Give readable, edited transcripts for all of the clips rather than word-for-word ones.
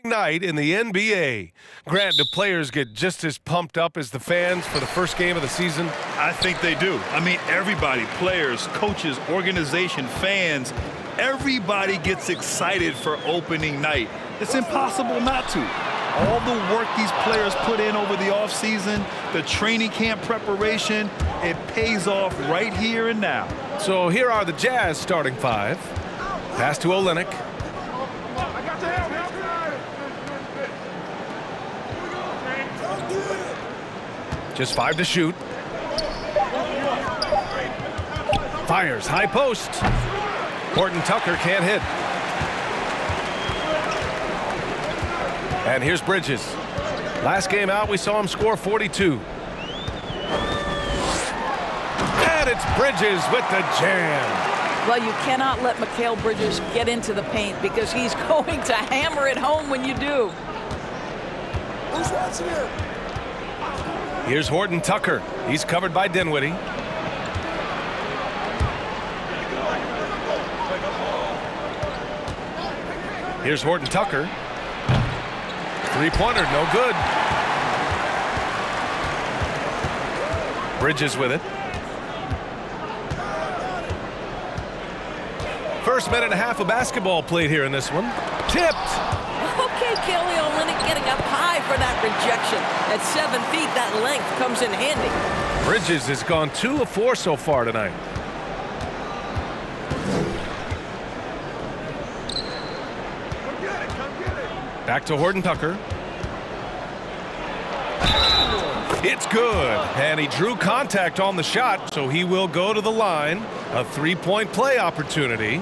Night in the NBA. Grant, do players get just as pumped up as the fans for the first game of the season? I think they do. I mean, everybody, players, coaches, organization, fans, everybody gets excited for opening night. It's impossible not to. All the work these players put in over the offseason, the training camp preparation, it pays off right here and now. So here are the Jazz starting five. Pass to Olynyk. Just 5 to shoot. Fires, high post. Horton Tucker can't hit. And here's Bridges. Last game out, we saw him score 42. And it's Bridges with the jam. Well, you cannot let Mikal Bridges get into the paint because he's going to hammer it home when you do. Who's watching here? Here's Horton Tucker. He's covered by Dinwiddie. Here's Horton Tucker. Three-pointer, no good. Bridges with it. First minute and a half of basketball played here in this one. Tipped. Okay, Kelly Olynyk getting up high for that rejection. At 7 feet, that length comes in handy. Bridges has gone 2 of 4 so far tonight. Back to Horton Tucker. It's good. And he drew contact on the shot, so he will go to the line. A three-point play opportunity.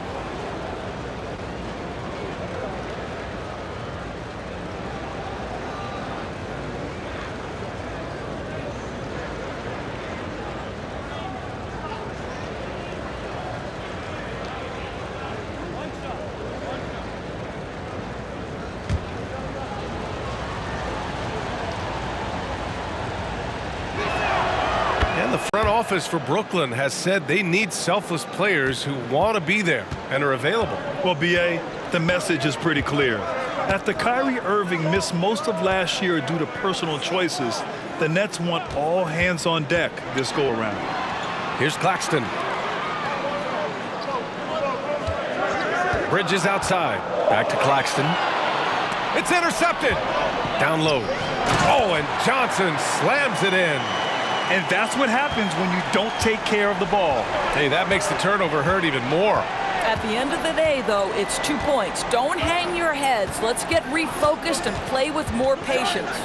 And the front office for Brooklyn has said they need selfless players who want to be there and are available. Well, B.A., the message is pretty clear. After Kyrie Irving missed most of last year due to personal choices, the Nets want all hands on deck this go-around. Here's Claxton. Bridges outside. Back to Claxton. It's intercepted. Down low. Oh, and Johnson slams it in. And that's what happens when you don't take care of the ball. Hey, that makes the turnover hurt even more. At the end of the day, though, it's 2 points. Don't hang your heads. Let's get refocused and play with more patience.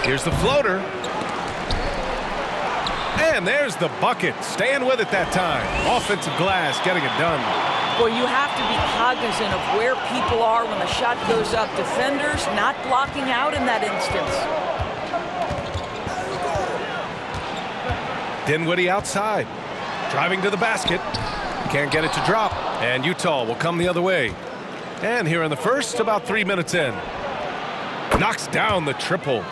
Here's the floater. And there's the bucket. Staying with it that time. Offensive glass getting it done. Well, you have to be cognizant of where people are when the shot goes up. Defenders not blocking out in that instance. Dinwiddie outside. Driving to the basket. Can't get it to drop. And Utah will come the other way. And here in the first, about 3 minutes in. Knocks down the triple.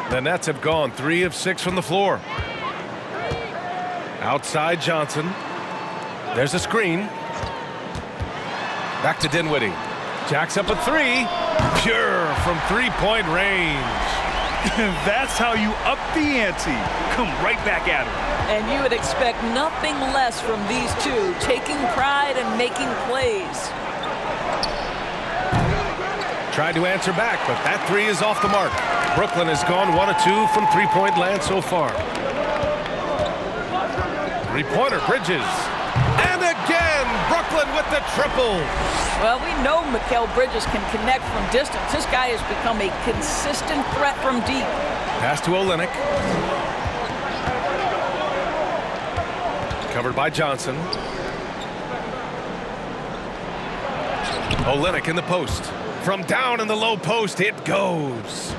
The Nets have gone 3 of 6 from the floor. Outside Johnson. There's a screen. Back to Dinwiddie. Jacks up a 3. Pure from three-point range. That's how you up the ante. Come right back at him. And you would expect nothing less from these two, taking pride and making plays. Tried to answer back, but that 3 is off the mark. Brooklyn has gone 1 of 2 from three-point land so far. Three-pointer, Bridges. And again, Brooklyn with the triple. Well, we know Mikal Bridges can connect from distance. This guy has become a consistent threat from deep. Pass to Olynyk. Covered by Johnson. Olynyk in the post. From down in the low post, it goes.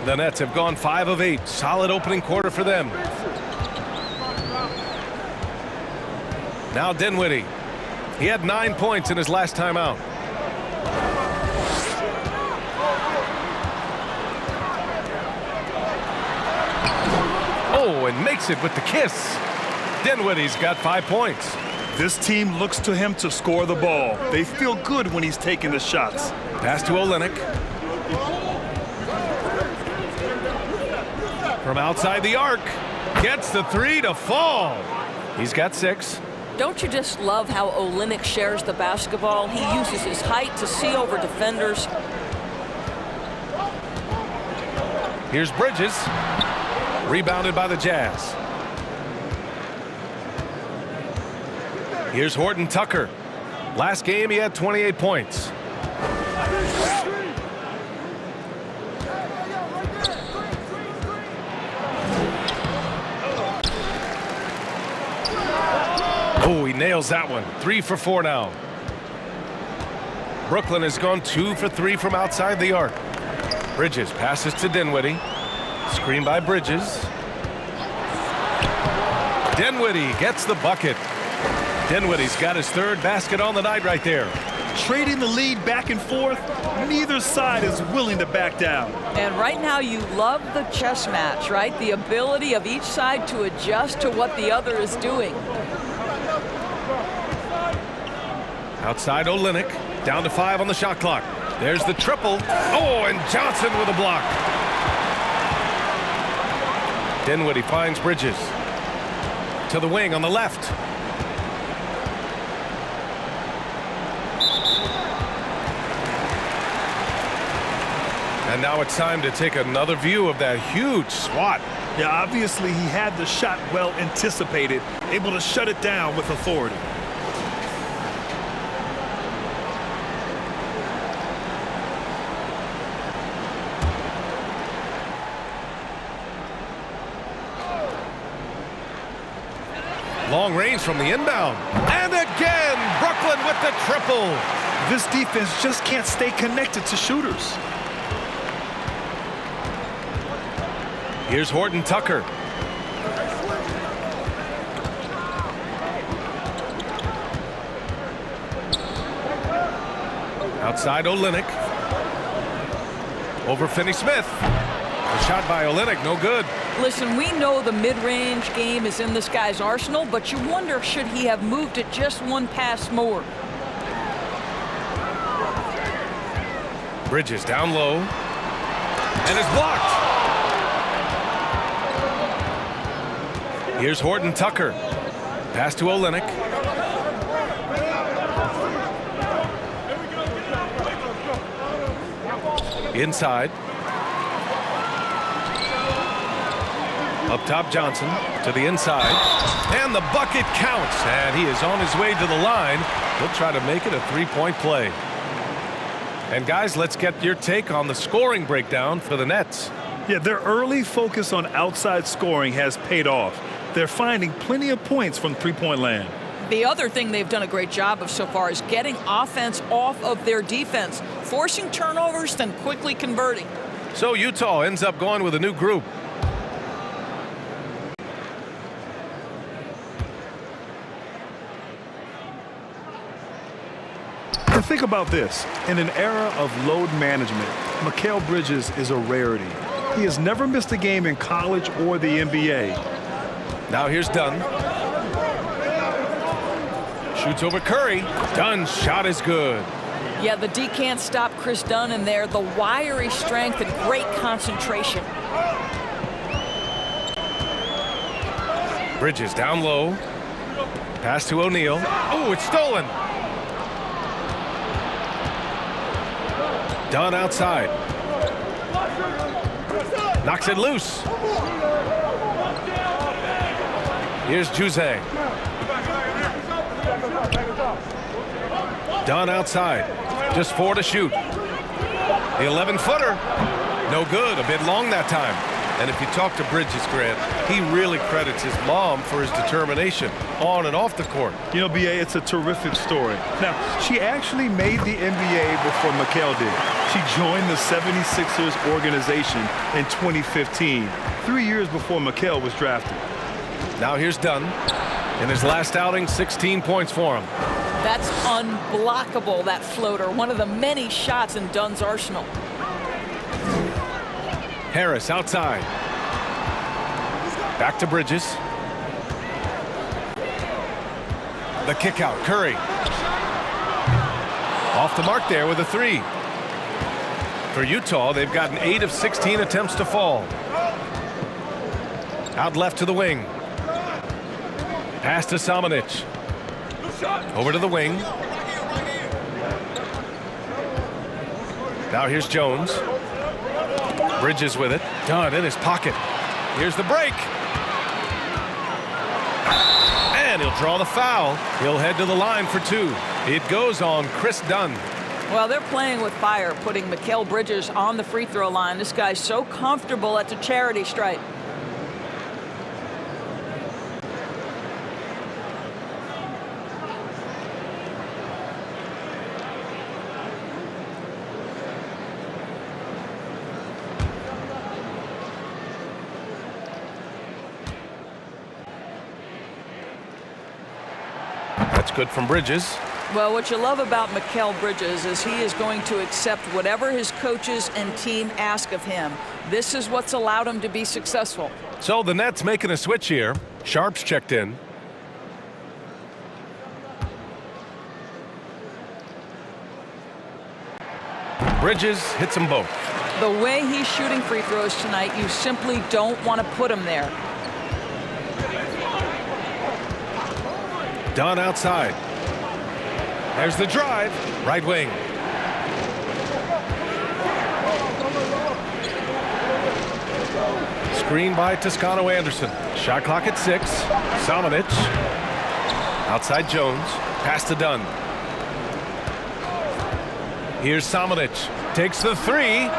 The Nets have gone 5 of 8. Solid opening quarter for them. Now Dinwiddie. He had 9 points in his last time out. Oh, and makes it with the kiss. Dinwiddie's got 5 points. This team looks to him to score the ball. They feel good when he's taking the shots. Pass to Olynyk. From outside the arc. Gets the three to fall. He's got 6. Don't you just love how Olynyk shares the basketball? He uses his height to see over defenders. Here's Bridges. Rebounded by the Jazz. Here's Horton Tucker. Last game he had 28 points. Oh, he nails that one. 3 for 4 now. Brooklyn has gone 2 for 3 from outside the arc. Bridges passes to Dinwiddie. Screen by Bridges. Dinwiddie gets the bucket. Dinwiddie's got his 3rd basket on the night right there. Trading the lead back and forth, neither side is willing to back down. And right now you love the chess match, right? The ability of each side to adjust to what the other is doing. Outside Olynyk, down to 5 on the shot clock. There's the triple. Oh, and Johnson with a block. Dinwiddie finds Bridges. To the wing on the left. And now it's time to take another view of that huge swat. Yeah, obviously he had the shot well anticipated, able to shut it down with authority. Long range from the inbound. And again, Brooklyn with the triple. This defense just can't stay connected to shooters. Here's Horton Tucker. Outside Olynyk. Over Finney-Smith. The shot by Olynyk, no good. Listen, we know the mid-range game is in this guy's arsenal, but you wonder, should he have moved it just one pass more? Bridges down low. And is blocked. Here's Horton Tucker. Pass to Olynyk. Inside. Up top, Johnson to the inside. And the bucket counts. And he is on his way to the line. He'll try to make it a three-point play. And guys, let's get your take on the scoring breakdown for the Nets. Yeah, their early focus on outside scoring has paid off. They're finding plenty of points from three-point land. The other thing they've done a great job of so far is getting offense off of their defense, forcing turnovers, then quickly converting. So Utah ends up going with a new group. And think about this. In an era of load management, Mikal Bridges is a rarity. He has never missed a game in college or the NBA. Now here's Dunn. Shoots over Curry. Dunn's shot is good. Yeah, the D can't stop Chris Dunn in there. The wiry strength and great concentration. Bridges down low. Pass to O'Neal. Oh, it's stolen. Dunn outside. Knocks it loose. Here's Juzang. Dunn outside. Just 4 to shoot. The 11-footer. No good. A bit long that time. And if you talk to Bridges, Grant, he really credits his mom for his determination on and off the court. You know, B.A., it's a terrific story. Now, she actually made the NBA before Mikal did. She joined the 76ers organization in 2015, 3 years before Mikal was drafted. Now here's Dunn. In his last outing, 16 points for him. That's unblockable, that floater. One of the many shots in Dunn's arsenal. Harris outside. Back to Bridges. The kick out, Curry. Off the mark there with a three. For Utah, they've gotten 8 of 16 attempts to fall. Out left to the wing. Pass to Samanic. Over to the wing. Now here's Jones. Bridges with it. Dunn in his pocket. Here's the break. And he'll draw the foul. He'll head to the line for 2. It goes on Chris Dunn. Well, they're playing with fire, putting Mikal Bridges on the free throw line. This guy's so comfortable at the charity stripe. That's good from Bridges. Well, what you love about Mikal Bridges is he is going to accept whatever his coaches and team ask of him. This is what's allowed him to be successful. So the Nets making a switch here. Sharp's checked in. Bridges hits them both. The way he's shooting free throws tonight, you simply don't want to put him there. Dunn outside. There's the drive. Right wing. Screen by Toscano-Anderson. Shot clock at 6. Samanic. Outside Jones. Pass to Dunn. Here's Samanic. Takes the 3.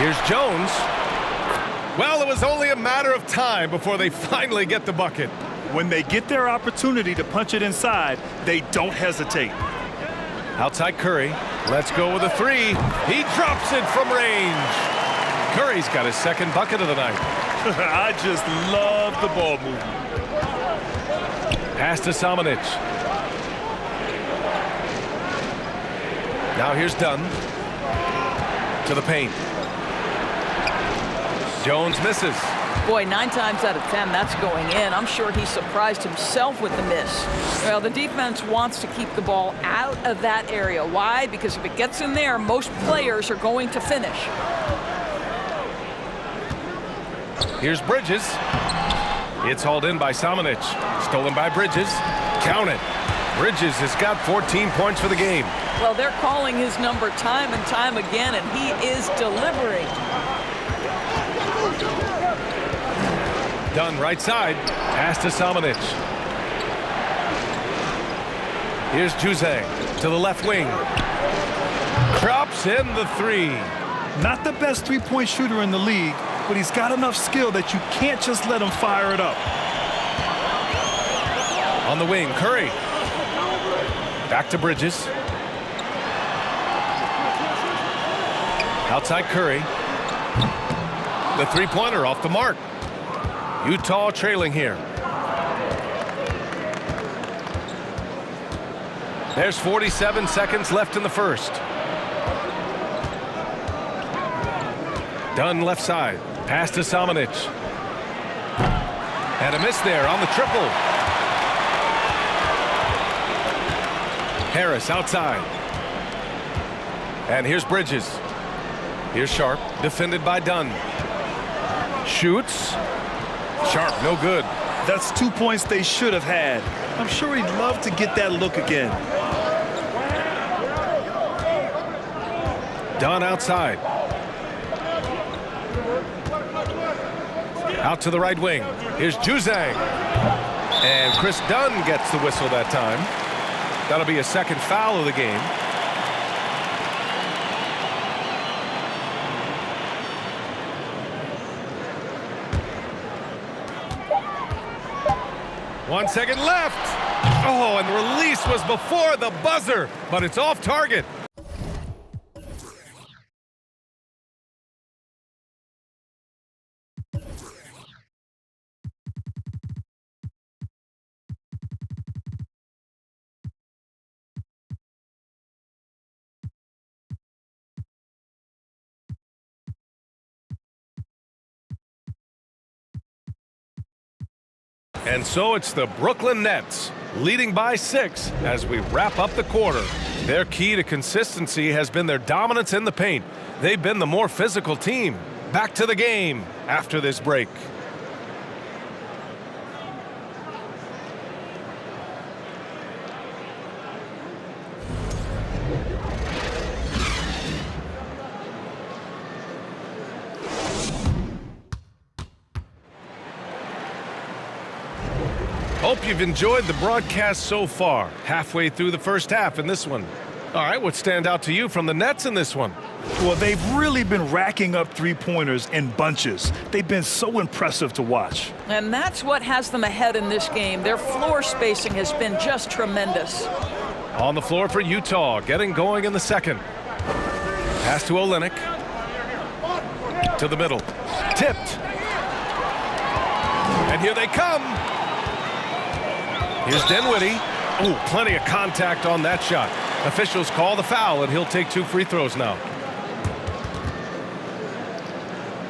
Here's Jones. Well, it was only a matter of time before they finally get the bucket. When they get their opportunity to punch it inside, they don't hesitate. Outside Curry. Let's go with a 3. He drops it from range. Curry's got his second bucket of the night. I just love the ball movement. Pass to Samanic. Now here's Dunn. To the paint. Jones misses. Boy, 9 times out of 10, that's going in. I'm sure he surprised himself with the miss. Well, the defense wants to keep the ball out of that area. Why? Because if it gets in there, most players are going to finish. Here's Bridges. It's hauled in by Samanic. Stolen by Bridges. Count it. Bridges has got 14 points for the game. Well, they're calling his number time and time again, and he is delivering. Dunn right side. Pass to Samanic. Here's Juzang to the left wing. Drops in the 3. Not the best three-point shooter in the league, but he's got enough skill that you can't just let him fire it up. On the wing, Curry. Back to Bridges. Outside Curry. The three-pointer off the mark. Utah trailing here. There's 47 seconds left in the first. Dunn left side. Pass to Samanic. And a miss there on the triple. Harris outside. And here's Bridges. Here's Sharp, defended by Dunn. Shoots. Sharp, no good. That's 2 points they should have had. I'm sure he'd love to get that look again. Dunn outside. Out to the right wing. Here's Juzang. And Chris Dunn gets the whistle that time. That'll be a second foul of the game. One second left. Oh, and the release was before the buzzer, but it's off target. And so it's the Brooklyn Nets leading by 6 as we wrap up the quarter. Their key to consistency has been their dominance in the paint. They've been the more physical team. Back to the game after this break. Hope you've enjoyed the broadcast so far. Halfway through the first half in this one. All right, what stand out to you from the Nets in this one? Well, they've really been racking up three-pointers in bunches. They've been so impressive to watch. And that's what has them ahead in this game. Their floor spacing has been just tremendous. On the floor for Utah, getting going in the second. Pass to Olynyk. To the middle. Tipped. And here they come. Here's Dinwiddie. Ooh, plenty of contact on that shot. Officials call the foul, and he'll take 2 free throws now.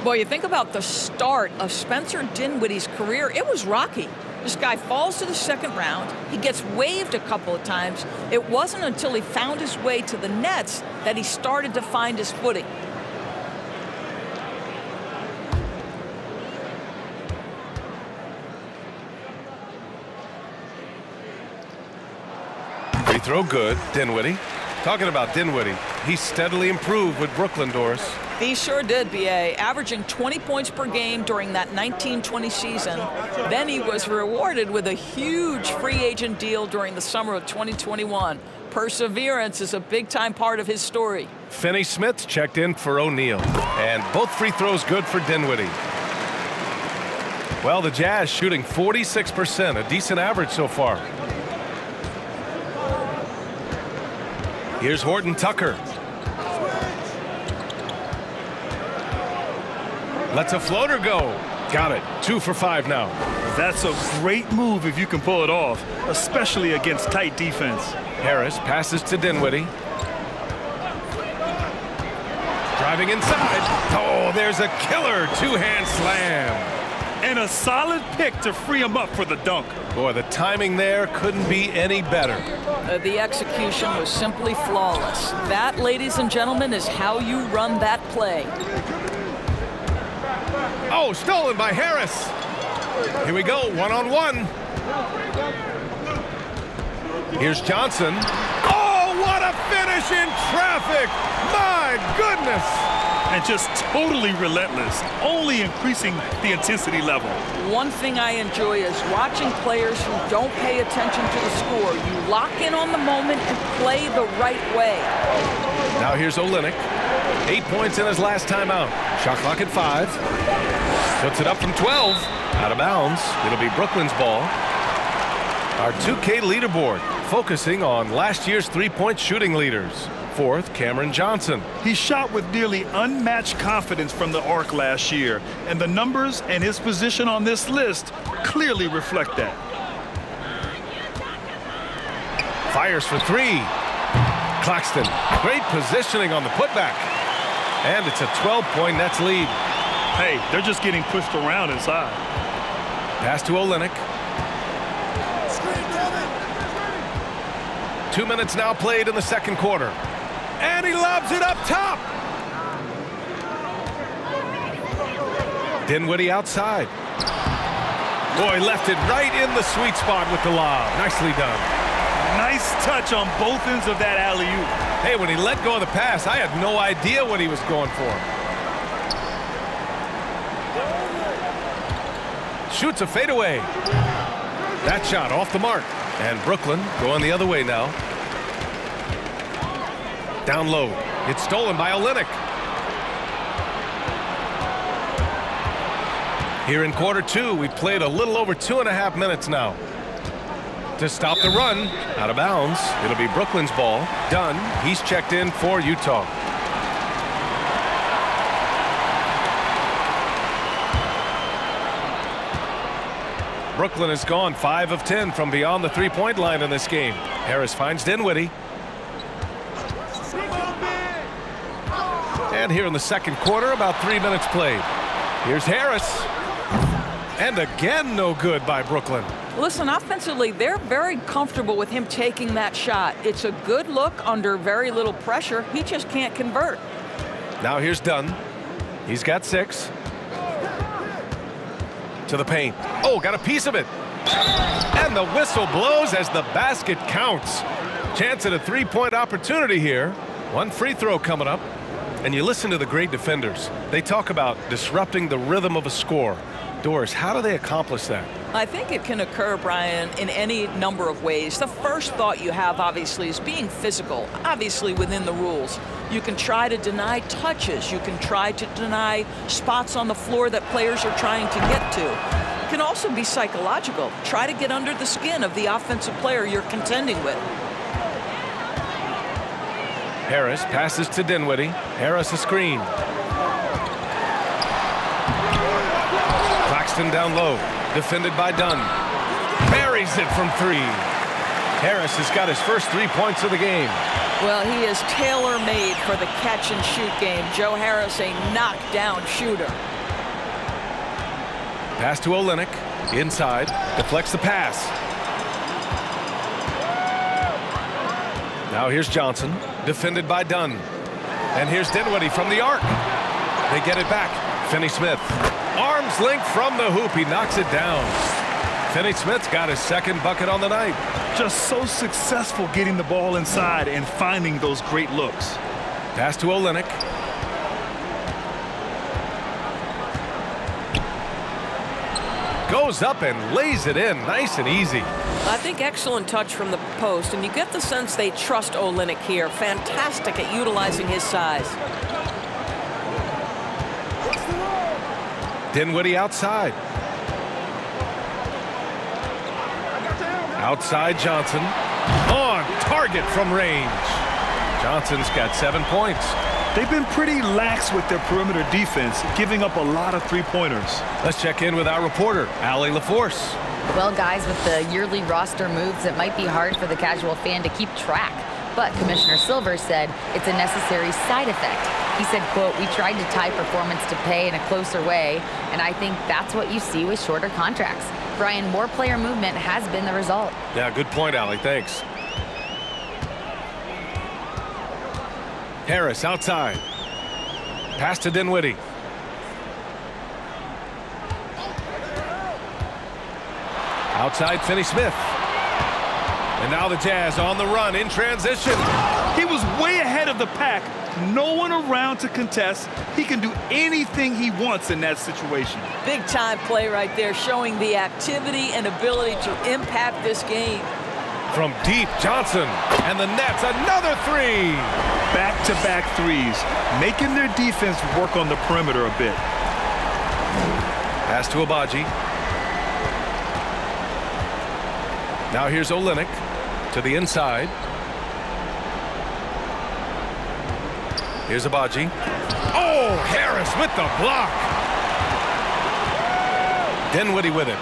Boy, you think about the start of Spencer Dinwiddie's career, it was rocky. This guy falls to the second round. He gets waived a couple of times. It wasn't until he found his way to the Nets that he started to find his footing. Free throw good. Dinwiddie. Talking about Dinwiddie, he steadily improved with Brooklyn, Doris. He sure did, B.A., averaging 20 points per game during that 1920 season. Then he was rewarded with a huge free agent deal during the summer of 2021. Perseverance is a big-time part of his story. Finney-Smith checked in for O'Neal. And both free throws good for Dinwiddie. Well, the Jazz shooting 46%, a decent average so far. Here's Horton Tucker. Lets a floater go. Got it. 2 for 5 now. That's a great move if you can pull it off, especially against tight defense. Harris passes to Dinwiddie. Driving inside. Oh, there's a killer 2-hand slam. And a solid pick to free him up for the dunk. Boy, the timing there couldn't be any better. The execution was simply flawless. That, ladies and gentlemen, is how you run that play. Oh, stolen by Harris. Here we go, one-on-one. Here's Johnson. Oh, what a finish in traffic. My goodness. And just totally relentless, only increasing the intensity level. One thing I enjoy is watching players who don't pay attention to the score. You lock in on the moment and play the right way. Now here's Olynyk. 8 points in his last time out. Shot clock at 5. Puts it up from 12. Out of bounds. It'll be Brooklyn's ball. Our 2K leaderboard, focusing on last year's three-point shooting leaders. 4th, Cameron Johnson. He shot with nearly unmatched confidence from the arc last year, and the numbers and his position on this list clearly reflect that. Fires for 3. Claxton, great positioning on the putback. And it's a 12-point Nets lead. Hey, they're just getting pushed around inside. Pass to Olynyk. 2 minutes now played in the second quarter. And he lobs it up top. Dinwiddie outside. Boy, left it right in the sweet spot with the lob. Nicely done. Nice touch on both ends of that alley-oop. Hey, when he let go of the pass, I had no idea what he was going for. Shoots a fadeaway. That shot off the mark. And Brooklyn going the other way now. Down low. It's stolen by Olynyk. Here in quarter 2, we've played a little over 2.5 minutes now. To stop the run, out of bounds. It'll be Brooklyn's ball. Dunn, he's checked in for Utah. Brooklyn has gone 5 of 10 from beyond the three-point line in this game. Harris finds Dinwiddie. And here in the second quarter, about 3 minutes played. Here's Harris. And again, no good by Brooklyn. Listen, offensively, they're very comfortable with him taking that shot. It's a good look under very little pressure. He just can't convert. Now here's Dunn. He's got 6. To the paint. Oh, got a piece of it. And the whistle blows as the basket counts. Chance at a three-point opportunity here. One free throw coming up. And you listen to the great defenders. They talk about disrupting the rhythm of a score. Doris, how do they accomplish that? I think it can occur, Brian, in any number of ways. The first thought you have, obviously, is being physical, obviously within the rules. You can try to deny touches. You can try to deny spots on the floor that players are trying to get to. It can also be psychological. Try to get under the skin of the offensive player you're contending with. Harris passes to Dinwiddie. Harris a screen. Claxton down low. Defended by Dunn. Buries it from 3. Harris has got his first 3 points of the game. Well, he is tailor-made for the catch-and-shoot game. Joe Harris, a knockdown shooter. Pass to Olynyk. Inside. Deflects the pass. Now here's Johnson. Defended by Dunn. And here's Dinwiddie from the arc. They get it back. Finney-Smith. Arms length from the hoop. He knocks it down. Finney-Smith's got his second bucket on the night. Just so successful getting the ball inside and finding those great looks. Pass to Olynyk. Goes up and lays it in. Nice and easy. I think excellent touch from the post, and you get the sense they trust Olynyk here. Fantastic at utilizing his size. Dinwiddie outside. Outside Johnson. On target from range. Johnson's got 7 points. They've been pretty lax with their perimeter defense, giving up a lot of three-pointers. Let's check in with our reporter, Allie LaForce. Well, guys, with the yearly roster moves, it might be hard for the casual fan to keep track. But Commissioner Silver said it's a necessary side effect. He said, quote, "We tried to tie performance to pay in a closer way, and I think that's what you see with shorter contracts." Brian, more player movement has been the result. Yeah, good point, Allie. Thanks. Harris outside. Pass to Dinwiddie. Outside Finney-Smith. And now the Jazz on the run in transition. He was way ahead of the pack. No one around to contest. He can do anything he wants in that situation. Big time play right there, showing the activity and ability to impact this game. From deep, Johnson. And the Nets, another 3. Back-to-back threes, making their defense work on the perimeter a bit. Pass to Abaji. Now here's Olynyk to the inside. Here's Abaji. Oh, Harris with the block. Dinwiddie with it.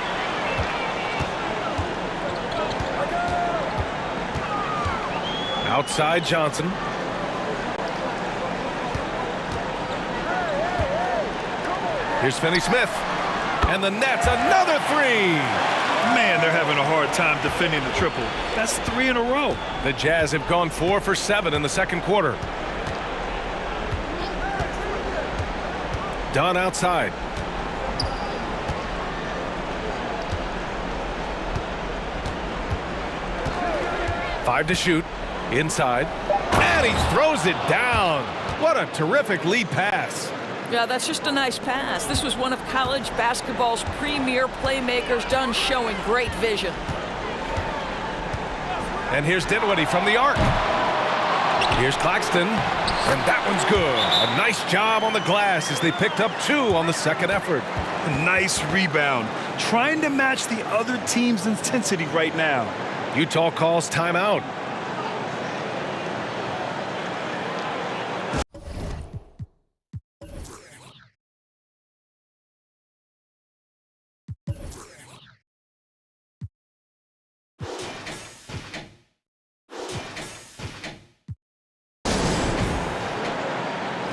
Outside Johnson. Here's Finney-Smith. And the Nets, another 3. Man, they're having a hard time defending the triple. That's 3 in a row. The Jazz have gone 4 for 7 in the second quarter. Dunn outside. Five to shoot. Inside. And he throws it down. What a terrific lead pass. Yeah, that's just a nice pass. This was one of college basketball's premier playmakers, Dunn showing great vision. And here's Dinwiddie from the arc. Here's Claxton. And that one's good. A nice job on the glass as they picked up 2 on the second effort. Nice rebound. Trying to match the other team's intensity right now. Utah calls timeout.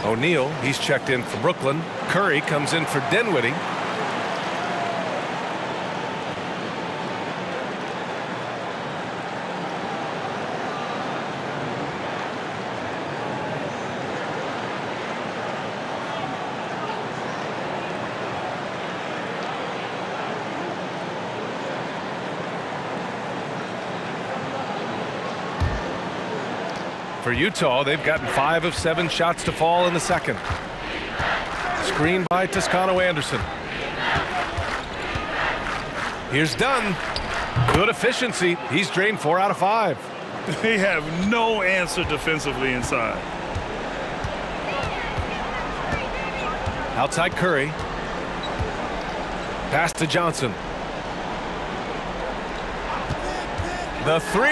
O'Neal, he's checked in for Brooklyn. Curry comes in for Dinwiddie. For Utah, they've gotten 5 of 7 shots to fall in the second. Screen by Toscano-Anderson. Here's Dunn. Good efficiency. He's drained 4 out of 5. They have no answer defensively inside. Outside Curry. Pass to Johnson. The 3.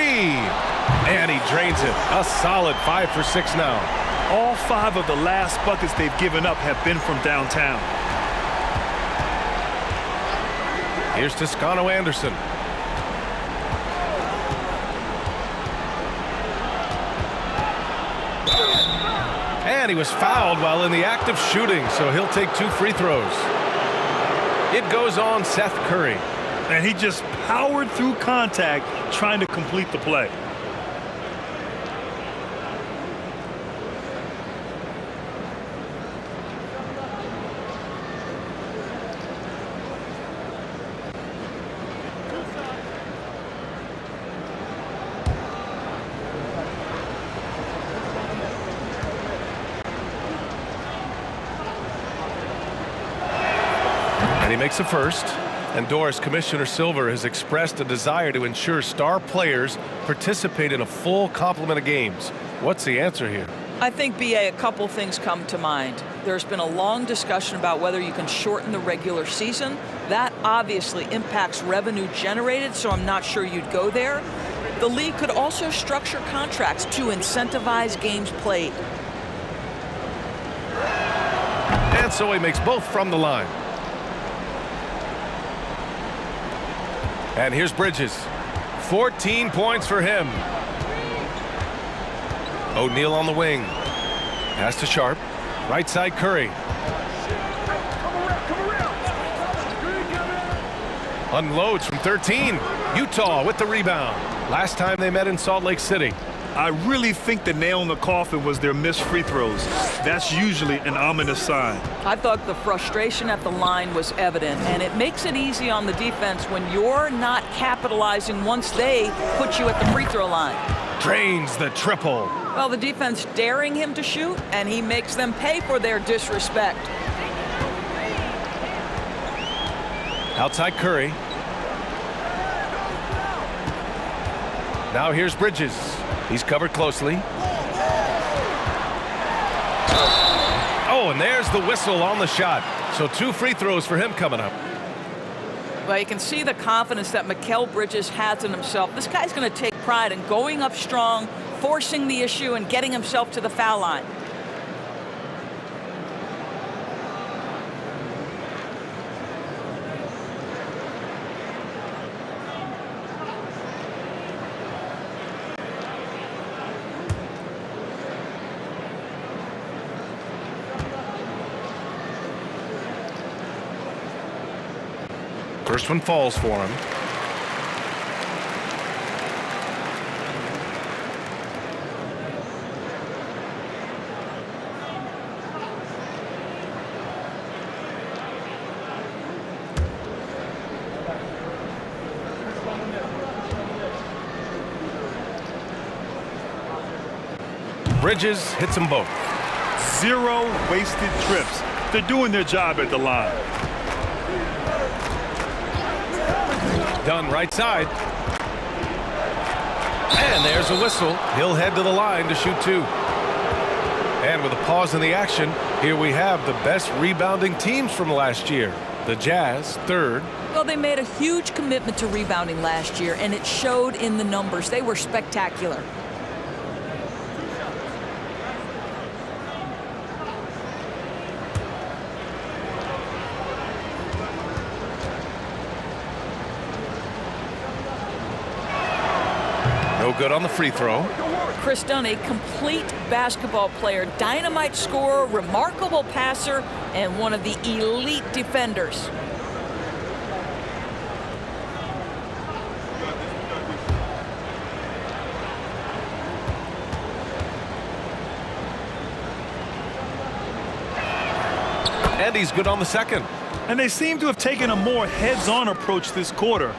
And he drains it. A solid 5 for 6 now. All 5 of the last buckets they've given up have been from downtown. Here's Toscano-Anderson. And he was fouled while in the act of shooting, so he'll take 2 free throws. It goes on Seth Curry. And he just powered through contact trying to complete the play. And he makes a first. And Doris, Commissioner Silver has expressed a desire to ensure star players participate in a full complement of games. What's the answer here? I think, BA, a couple things come to mind. There's been a long discussion about whether you can shorten the regular season. That obviously impacts revenue generated, so I'm not sure you'd go there. The league could also structure contracts to incentivize games played. And so he makes both from the line. And here's Bridges. 14 points for him. O'Neal on the wing. Pass to Sharp. Right side Curry. Unloads from 13. Utah with the rebound. Last time they met in Salt Lake City. I really think the nail in the coffin was their missed free throws. That's usually an ominous sign. I thought the frustration at the line was evident, and it makes it easy on the defense when you're not capitalizing once they put you at the free throw line. Drains the triple. Well, the defense daring him to shoot, and he makes them pay for their disrespect. Outside Curry. Now here's Bridges. He's covered closely. Oh, and there's the whistle on the shot. So 2 free throws for him coming up. Well, you can see the confidence that Mikal Bridges has in himself. This guy's going to take pride in going up strong, forcing the issue, and getting himself to the foul line. First one falls for him. Bridges hits them both. 0 wasted trips. They're doing their job at the line. Dunn right side. And there's a whistle. He'll head to the line to shoot 2. And with a pause in the action, here we have the best rebounding teams from last year. The Jazz, 3rd. Well, they made a huge commitment to rebounding last year, and it showed in the numbers. They were spectacular. No good on the free throw. Chris Dunn, a complete basketball player, dynamite scorer, remarkable passer, and one of the elite defenders. And he's good on the second. And they seem to have taken a more heads-on approach this quarter,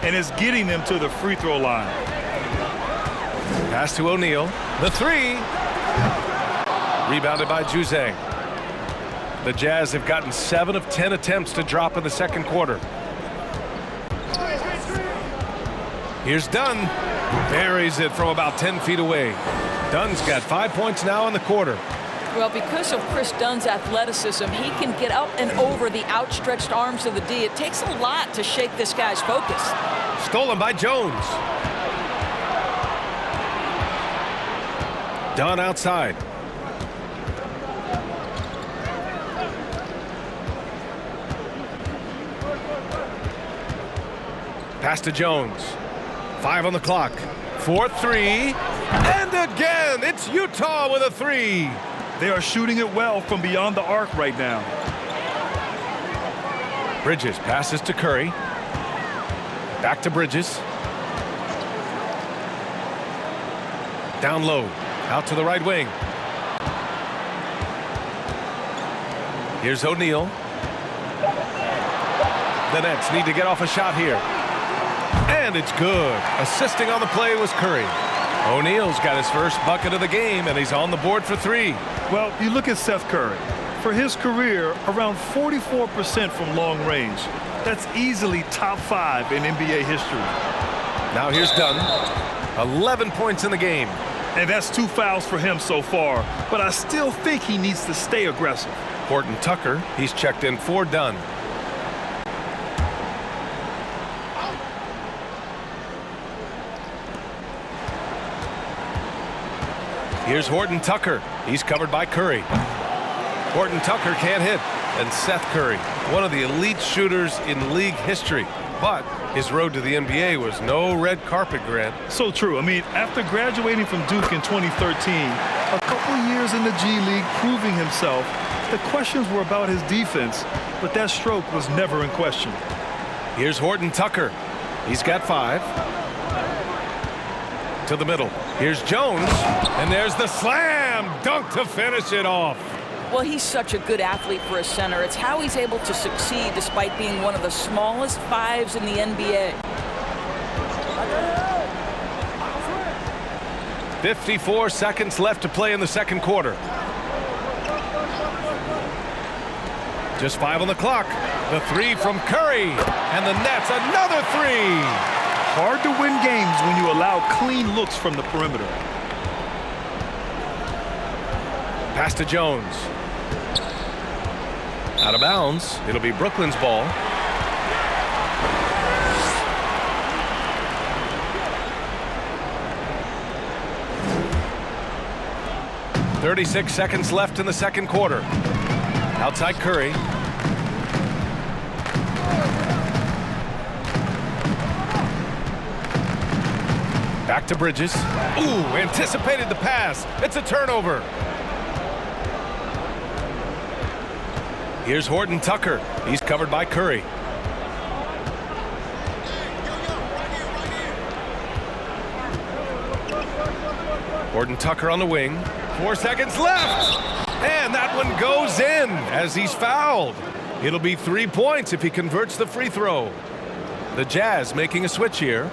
and it's getting them to the free throw line. Pass to O'Neal. The three. Rebounded by Juzang. The Jazz have gotten 7 of 10 attempts to drop in the second quarter. Here's Dunn. Buries it from about 10 feet away. Dunn's got 5 points now in the quarter. Well, because of Chris Dunn's athleticism, he can get up and over the outstretched arms of the D. It takes a lot to shake this guy's focus. Stolen by Jones. Dunn outside. Pass to Jones. 5 on the clock. 4-3. And again, it's Utah with a 3. They are shooting it well from beyond the arc right now. Bridges passes to Curry. Back to Bridges. Down low. Out to the right wing. Here's O'Neal. The Nets need to get off a shot here. And it's good. Assisting on the play was Curry. O'Neal's got his first bucket of the game, and he's on the board for 3. Well, you look at Seth Curry. For his career, around 44% from long range. That's easily top 5 in NBA history. Now here's Dunn. 11 points in the game. And that's 2 fouls for him so far. But I still think he needs to stay aggressive. Horton Tucker, he's checked in for Dunn. Here's Horton Tucker. He's covered by Curry. Horton Tucker can't hit. And Seth Curry, one of the elite shooters in league history. But his road to the NBA was no red carpet, Grant. So true. I mean, after graduating from Duke in 2013, a couple years in the G League proving himself, the questions were about his defense, but that stroke was never in question. Here's Horton Tucker. He's got 5. To the middle. Here's Jones. And there's the slam dunk to finish it off. Well, he's such a good athlete for a center. It's how he's able to succeed despite being one of the smallest 5s in the NBA. 54 seconds left to play in the second quarter. Just 5 on the clock. The 3 from Curry. And the Nets, another 3. Hard to win games when you allow clean looks from the perimeter. Pass to Jones. Out of bounds. It'll be Brooklyn's ball. .36 seconds left in the second quarter. Outside Curry. Back to Bridges. Ooh, anticipated the pass. It's a turnover. Here's Horton Tucker. He's covered by Curry. Horton Tucker on the wing. 4 seconds left. And that one goes in as he's fouled. It'll be 3 points if he converts the free throw. The Jazz making a switch here.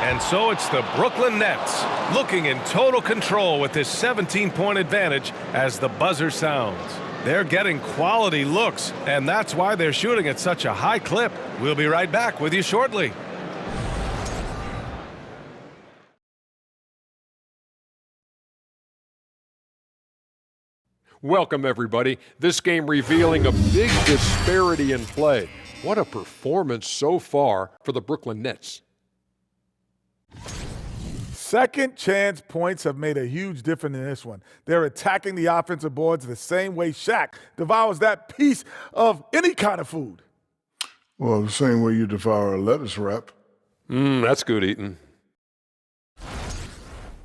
And so it's the Brooklyn Nets looking in total control with this 17-point advantage as the buzzer sounds. They're getting quality looks, and that's why they're shooting at such a high clip. We'll be right back with you shortly. Welcome, everybody. This game revealing a big disparity in play. What a performance so far for the Brooklyn Nets. Second chance points have made a huge difference in this one. They're attacking the offensive boards the same way Shaq devours that piece of any kind of food. Well, the same way you devour a lettuce wrap. That's good eating.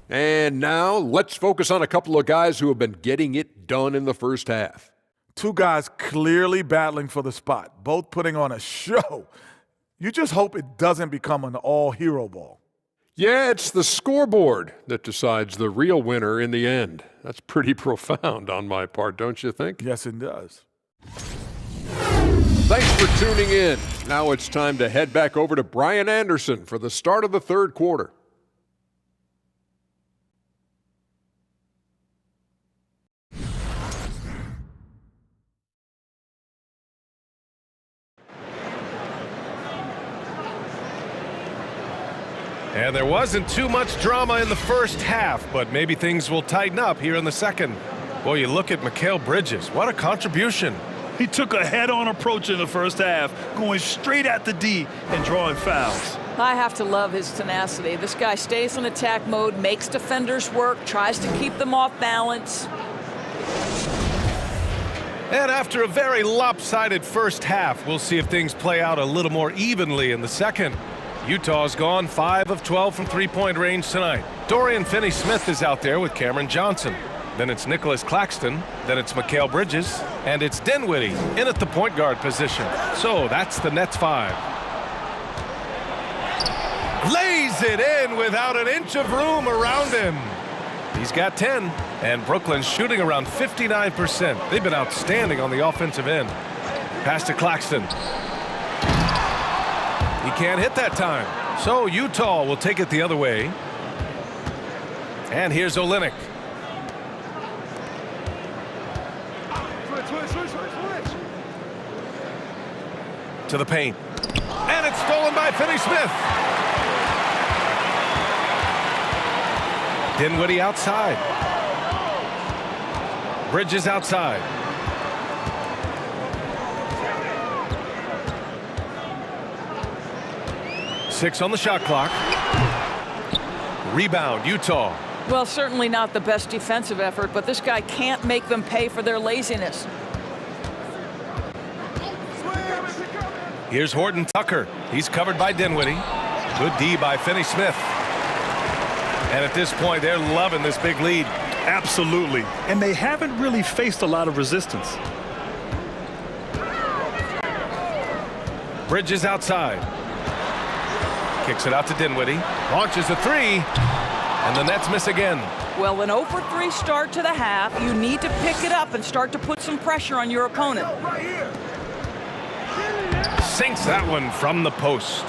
And now let's focus on a couple of guys who have been getting it done in the first half. Two guys clearly battling for the spot, both putting on a show. You just hope it doesn't become an all-hero ball. Yeah, it's the scoreboard that decides the real winner in the end. That's pretty profound on my part, don't you think? Yes, it does. Thanks for tuning in. Now it's time to head back over to Brian Anderson for the start of the third quarter. And there wasn't too much drama in the first half, but maybe things will tighten up here in the second. Boy, you look at Mikal Bridges. What a contribution. He took a head-on approach in the first half, going straight at the D and drawing fouls. I have to love his tenacity. This guy stays in attack mode, makes defenders work, tries to keep them off balance. And after a very lopsided first half, we'll see if things play out a little more evenly in the second. Utah's gone 5 of 12 from three-point range tonight. Dorian Finney-Smith is out there with Cameron Johnson. Then it's Nicholas Claxton. Then it's Mikal Bridges. And it's Dinwiddie in at the point guard position. So that's the Nets 5. Lays it in without an inch of room around him. He's got 10. And Brooklyn's shooting around 59%. They've been outstanding on the offensive end. Pass to Claxton. He can't hit that time. So Utah will take it the other way. And here's Olynyk. To the paint. And it's stolen by Finney-Smith. Dinwiddie outside. Bridges outside. Six on the shot clock. Rebound, Utah. Well, certainly not the best defensive effort, but this guy can't make them pay for their laziness. Here's Horton Tucker. He's covered by Dinwiddie. Good D by Finney-Smith. And at this point, they're loving this big lead. Absolutely. And they haven't really faced a lot of resistance. Bridges outside. Kicks it out to Dinwiddie. Launches a three. And the Nets miss again. Well, an 0 for 3 start to the half. You need to pick it up and start to put some pressure on your opponent. Sinks that one from the post.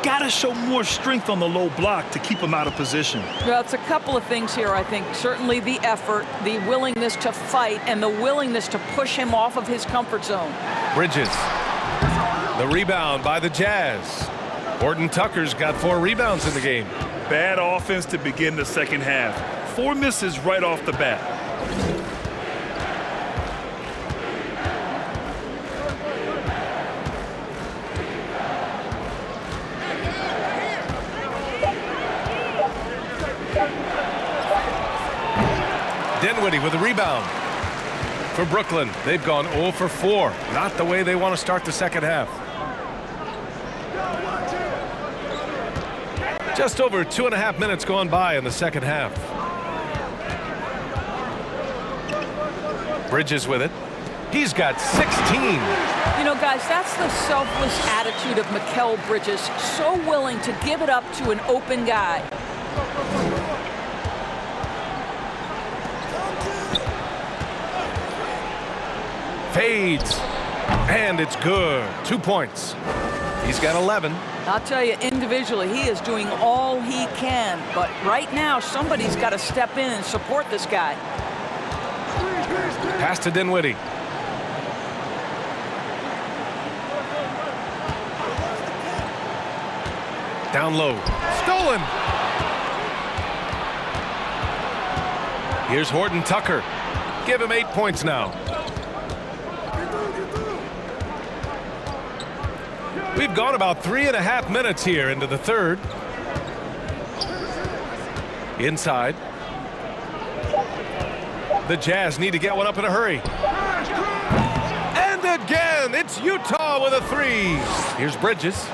Got to show more strength on the low block to keep him out of position. Well, it's a couple of things here, I think. Certainly the effort, the willingness to fight, and the willingness to push him off of his comfort zone. Bridges. The rebound by the Jazz. Horton Tucker's got 4 rebounds in the game. Bad offense to begin the second half. 4 misses right off the bat. Dinwiddie with a rebound. For Brooklyn, they've gone 0 for 4. Not the way they want to start the second half. Just over 2.5 minutes gone by in the second half. Bridges with it. He's got 16. You know, guys, that's the selfless attitude of Mikal Bridges. So willing to give it up to an open guy. Fades. And it's good. 2 points. He's got 11. I'll tell you, individually, he is doing all he can. But right now, somebody's got to step in and support this guy. Pass to Dinwiddie. Down low. Stolen. Here's Horton Tucker. Give him 8 points now. We've gone about 3.5 minutes here into the third. Inside. The Jazz need to get one up in a hurry. And again, it's Utah with a 3. Here's Bridges.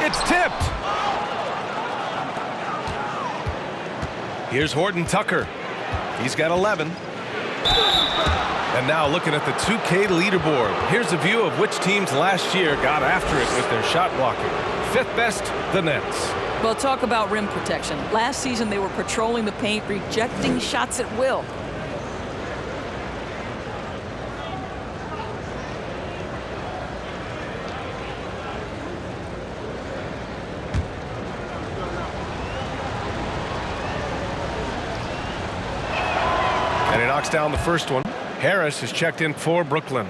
It's tipped. Here's Horton Tucker. He's got 11. And now looking at the 2K leaderboard. Here's a view of which teams last year got after it with their shot blocking. Fifth best, the Nets. Well, talk about rim protection. Last season, they were patrolling the paint, rejecting shots at will. And he knocks down the first one. Harris is checked in for Brooklyn.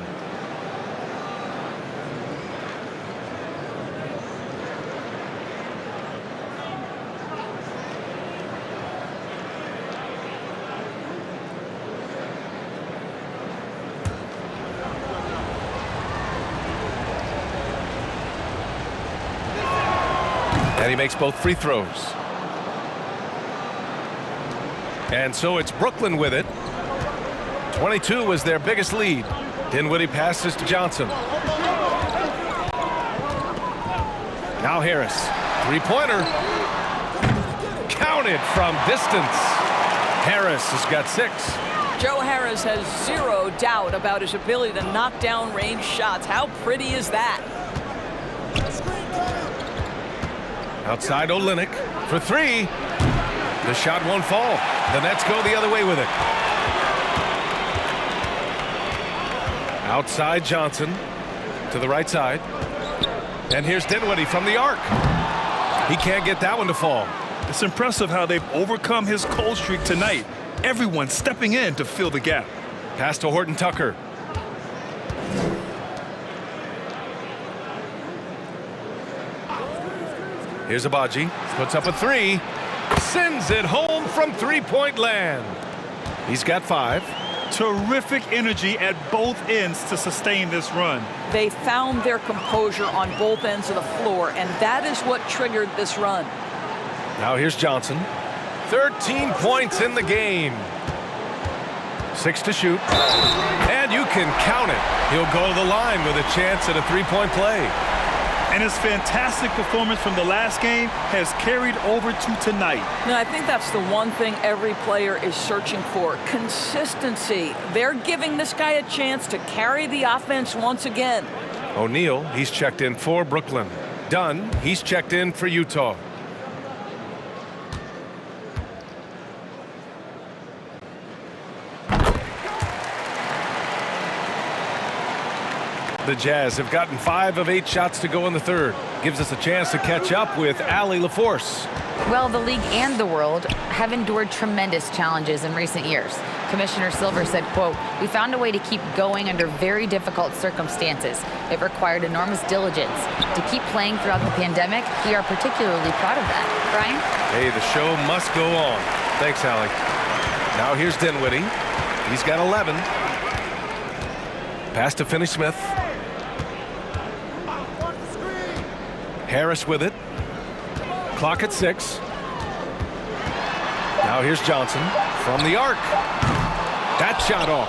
And he makes both free throws. And so it's Brooklyn with it. 22 was their biggest lead. Dinwiddie passes to Johnson. Now Harris. Three-pointer. Counted from distance. Harris has got 6. Joe Harris has zero doubt about his ability to knock down range shots. How pretty is that? Outside Olynyk for 3. The shot won't fall. The Nets go the other way with it. Outside Johnson to the right side. And here's Dinwiddie from the arc. He can't get that one to fall. It's impressive how they've overcome his cold streak tonight. Everyone stepping in to fill the gap. Pass to Horton Tucker. Here's Abaji. Puts up a 3. Sends it home from three-point land. He's got 5. Terrific energy at both ends to sustain this run. They found their composure on both ends of the floor, and that is what triggered this run. Now here's Johnson. 13 points in the game. 6 to shoot. And you can count it. He'll go to the line with a chance at a three-point play. And his fantastic performance from the last game has carried over to tonight. No, I think that's the one thing every player is searching for. Consistency. They're giving this guy a chance to carry the offense once again. O'Neal, he's checked in for Brooklyn. Dunn, he's checked in for Utah. The Jazz have gotten 5 of 8 shots to go in the third. Gives us a chance to catch up with Allie LaForce. Well, the league and the world have endured tremendous challenges in recent years. Commissioner Silver said, quote, "We found a way to keep going under very difficult circumstances. It required enormous diligence. To keep playing throughout the pandemic, we are particularly proud of that." Brian? Hey, the show must go on. Thanks, Allie. Now here's Dinwiddie. He's got 11. Pass to Finney-Smith. Harris with it. Clock at 6. Now here's Johnson from the arc. That shot off.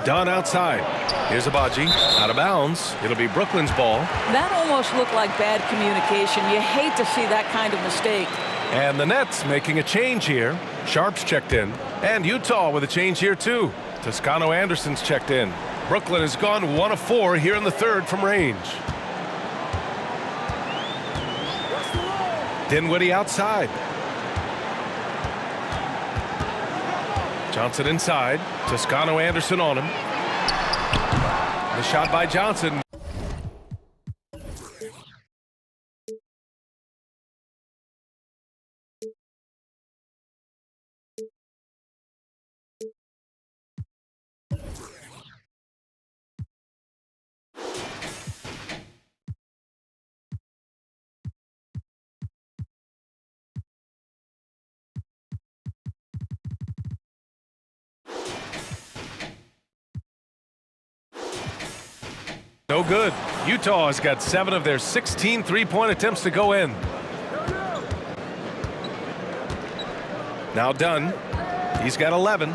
Dunn outside. Here's Abaji. Out of bounds. It'll be Brooklyn's ball. That almost looked like bad communication. You hate to see that kind of mistake. And the Nets making a change here. Sharp's checked in. And Utah with a change here too. Toscano Anderson's checked in. Brooklyn has gone 1 of 4 here in the third from range. Dinwiddie outside. Johnson inside. Toscano Anderson on him. The shot by Johnson. No good. Utah has got 7 of their 16 three-point attempts to go in. Now Dunn. He's got 11.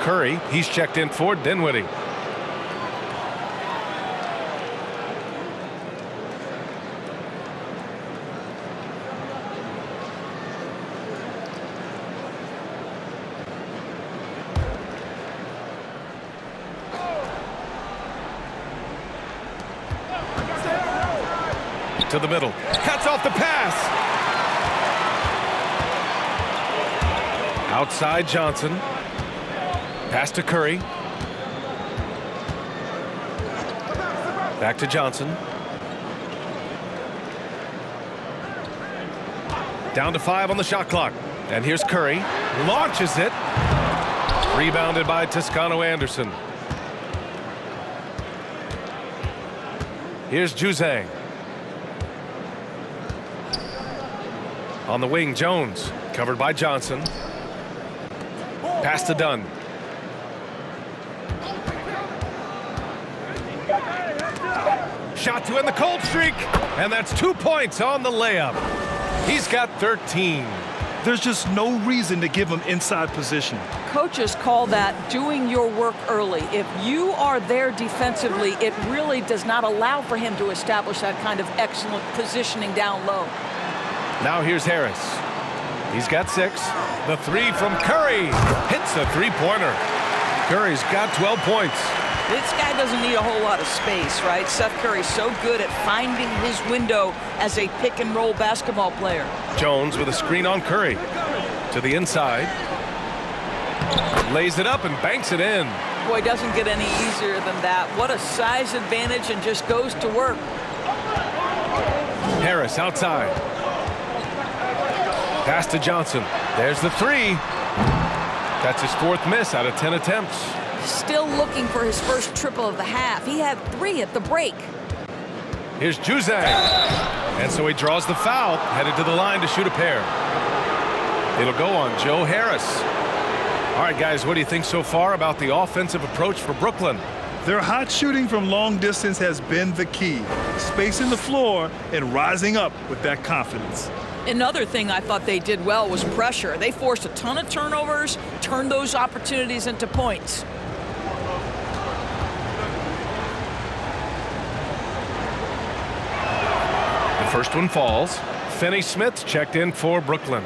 Curry. He's checked in for Dinwiddie. To the middle. Cuts off the pass. Outside Johnson. Pass to Curry. Back to Johnson. Down to 5 on the shot clock. And here's Curry. Launches it. Rebounded by Toscano Anderson. Here's Juzang. On the wing, Jones. Covered by Johnson. Pass to Dunn. Shot to end the cold streak. And that's 2 points on the layup. He's got 13. There's just no reason to give him inside position. Coaches call that doing your work early. If you are there defensively, it really does not allow for him to establish that kind of excellent positioning down low. Now here's Harris. He's got 6. The 3 from Curry. Hits the three-pointer. Curry's got 12 points. This guy doesn't need a whole lot of space, right? Seth Curry's so good at finding his window as a pick-and-roll basketball player. Jones with a screen on Curry. To the inside. Lays it up and banks it in. Boy, doesn't get any easier than that. What a size advantage, and just goes to work. Harris outside. Pass to Johnson. There's the 3. That's his 4th miss out of 10 attempts. Still looking for his first triple of the half. He had 3 at the break. Here's Juzang. And so he draws the foul, headed to the line to shoot a pair. It'll go on Joe Harris. All right, guys, what do you think so far about the offensive approach for Brooklyn? Their hot shooting from long distance has been the key. Spacing the floor and rising up with that confidence. Another thing I thought they did well was pressure. They forced a ton of turnovers, turned those opportunities into points. The first one falls. Finney-Smith checked in for Brooklyn.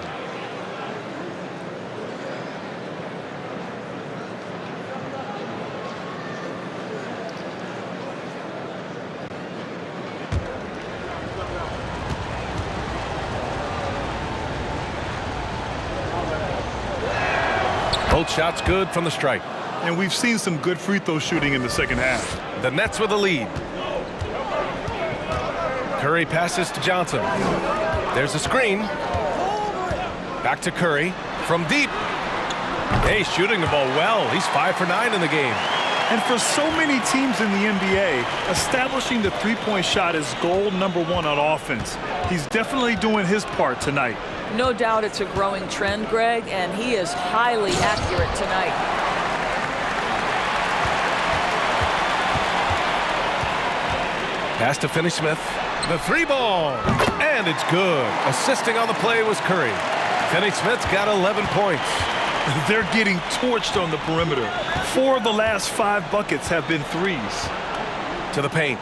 Both shots good from the stripe. And we've seen some good free throw shooting in the second half. The Nets with the lead. Curry passes to Johnson. There's a screen. Back to Curry from deep. Hey, shooting the ball well. He's 5 for 9 in the game. And for so many teams in the NBA, establishing the three-point shot is goal number 1 on offense. He's definitely doing his part tonight. No doubt it's a growing trend, Greg, and he is highly accurate tonight. Pass to Finney-Smith. The 3-ball. And it's good. Assisting on the play was Curry. Finney-Smith's got 11 points. They're getting torched on the perimeter. 4 of the last 5 buckets have been threes. To the paint.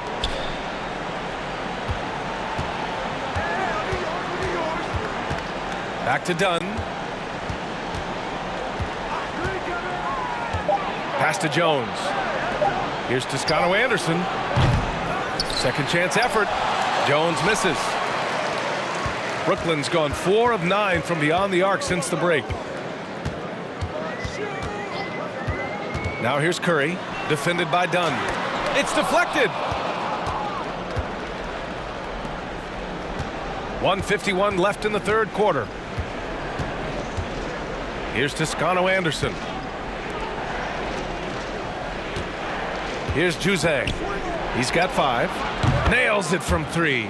Back to Dunn. Pass to Jones. Here's Toscano Anderson. Second chance effort. Jones misses. Brooklyn's gone 4 of 9 from beyond the arc since the break. Now here's Curry, defended by Dunn. It's deflected. 1:51 left in the third quarter. Here's Toscano Anderson. Here's Juzang. He's got 5. Nails it from 3.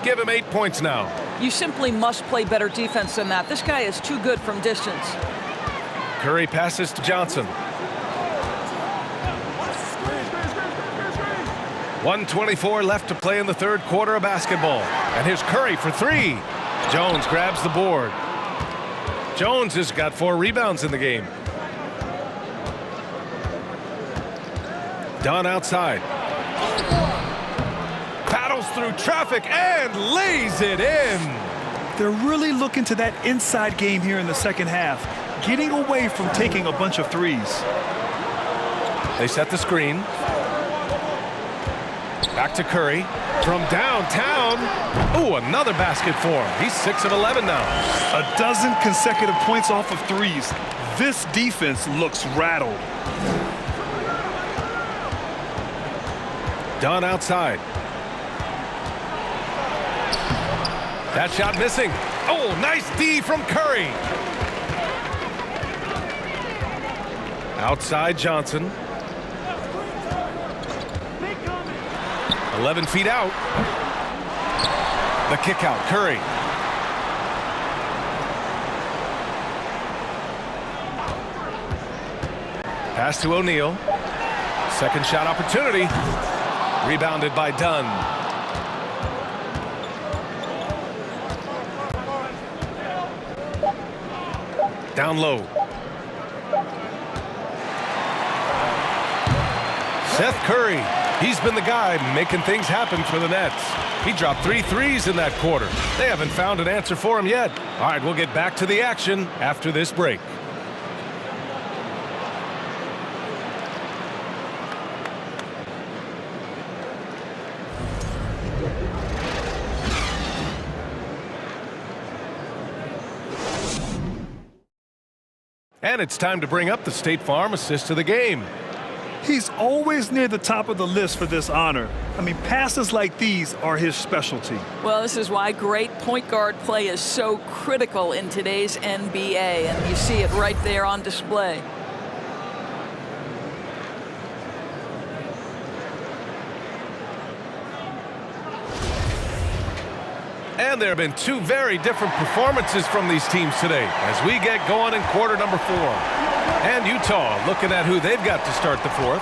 Give him 8 points now. You simply must play better defense than that. This guy is too good from distance. Curry passes to Johnson. 1:24 left to play in the third quarter of basketball. And here's Curry for 3. Jones grabs the board. Jones has got 4 rebounds in the game. Dunn outside. Battles through traffic and lays it in. They're really looking to that inside game here in the second half, getting away from taking a bunch of threes. They set the screen. Back to Curry. From downtown. Ooh, another basket for him. He's 6 of 11 now. A dozen consecutive points off of threes. This defense looks rattled. Dunn outside. That shot missing. Oh, nice D from Curry. Outside Johnson. 11 feet out. The kick out, Curry. Pass to O'Neal. Second shot opportunity. Rebounded by Dunn. Down low. Seth Curry. He's been the guy making things happen for the Nets. He dropped 3 threes in that quarter. They haven't found an answer for him yet. All right, we'll get back to the action after this break. And it's time to bring up the State Farm assist of the game. He's always near the top of the list for this honor. I mean, passes like these are his specialty. Well, this is why great point guard play is so critical in today's NBA, and you see it right there on display. And there have been 2 very different performances from these teams today as we get going in quarter number 4. And Utah looking at who they've got to start the 4th.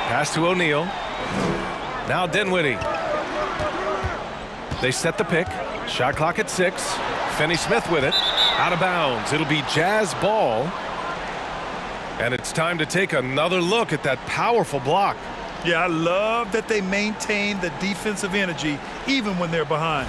Pass to O'Neal. Now Dinwiddie. They set the pick. Shot clock at 6. Finney-Smith with it. Out of bounds. It'll be Jazz ball. And it's time to take another look at that powerful block. Yeah, I love that they maintain the defensive energy even when they're behind.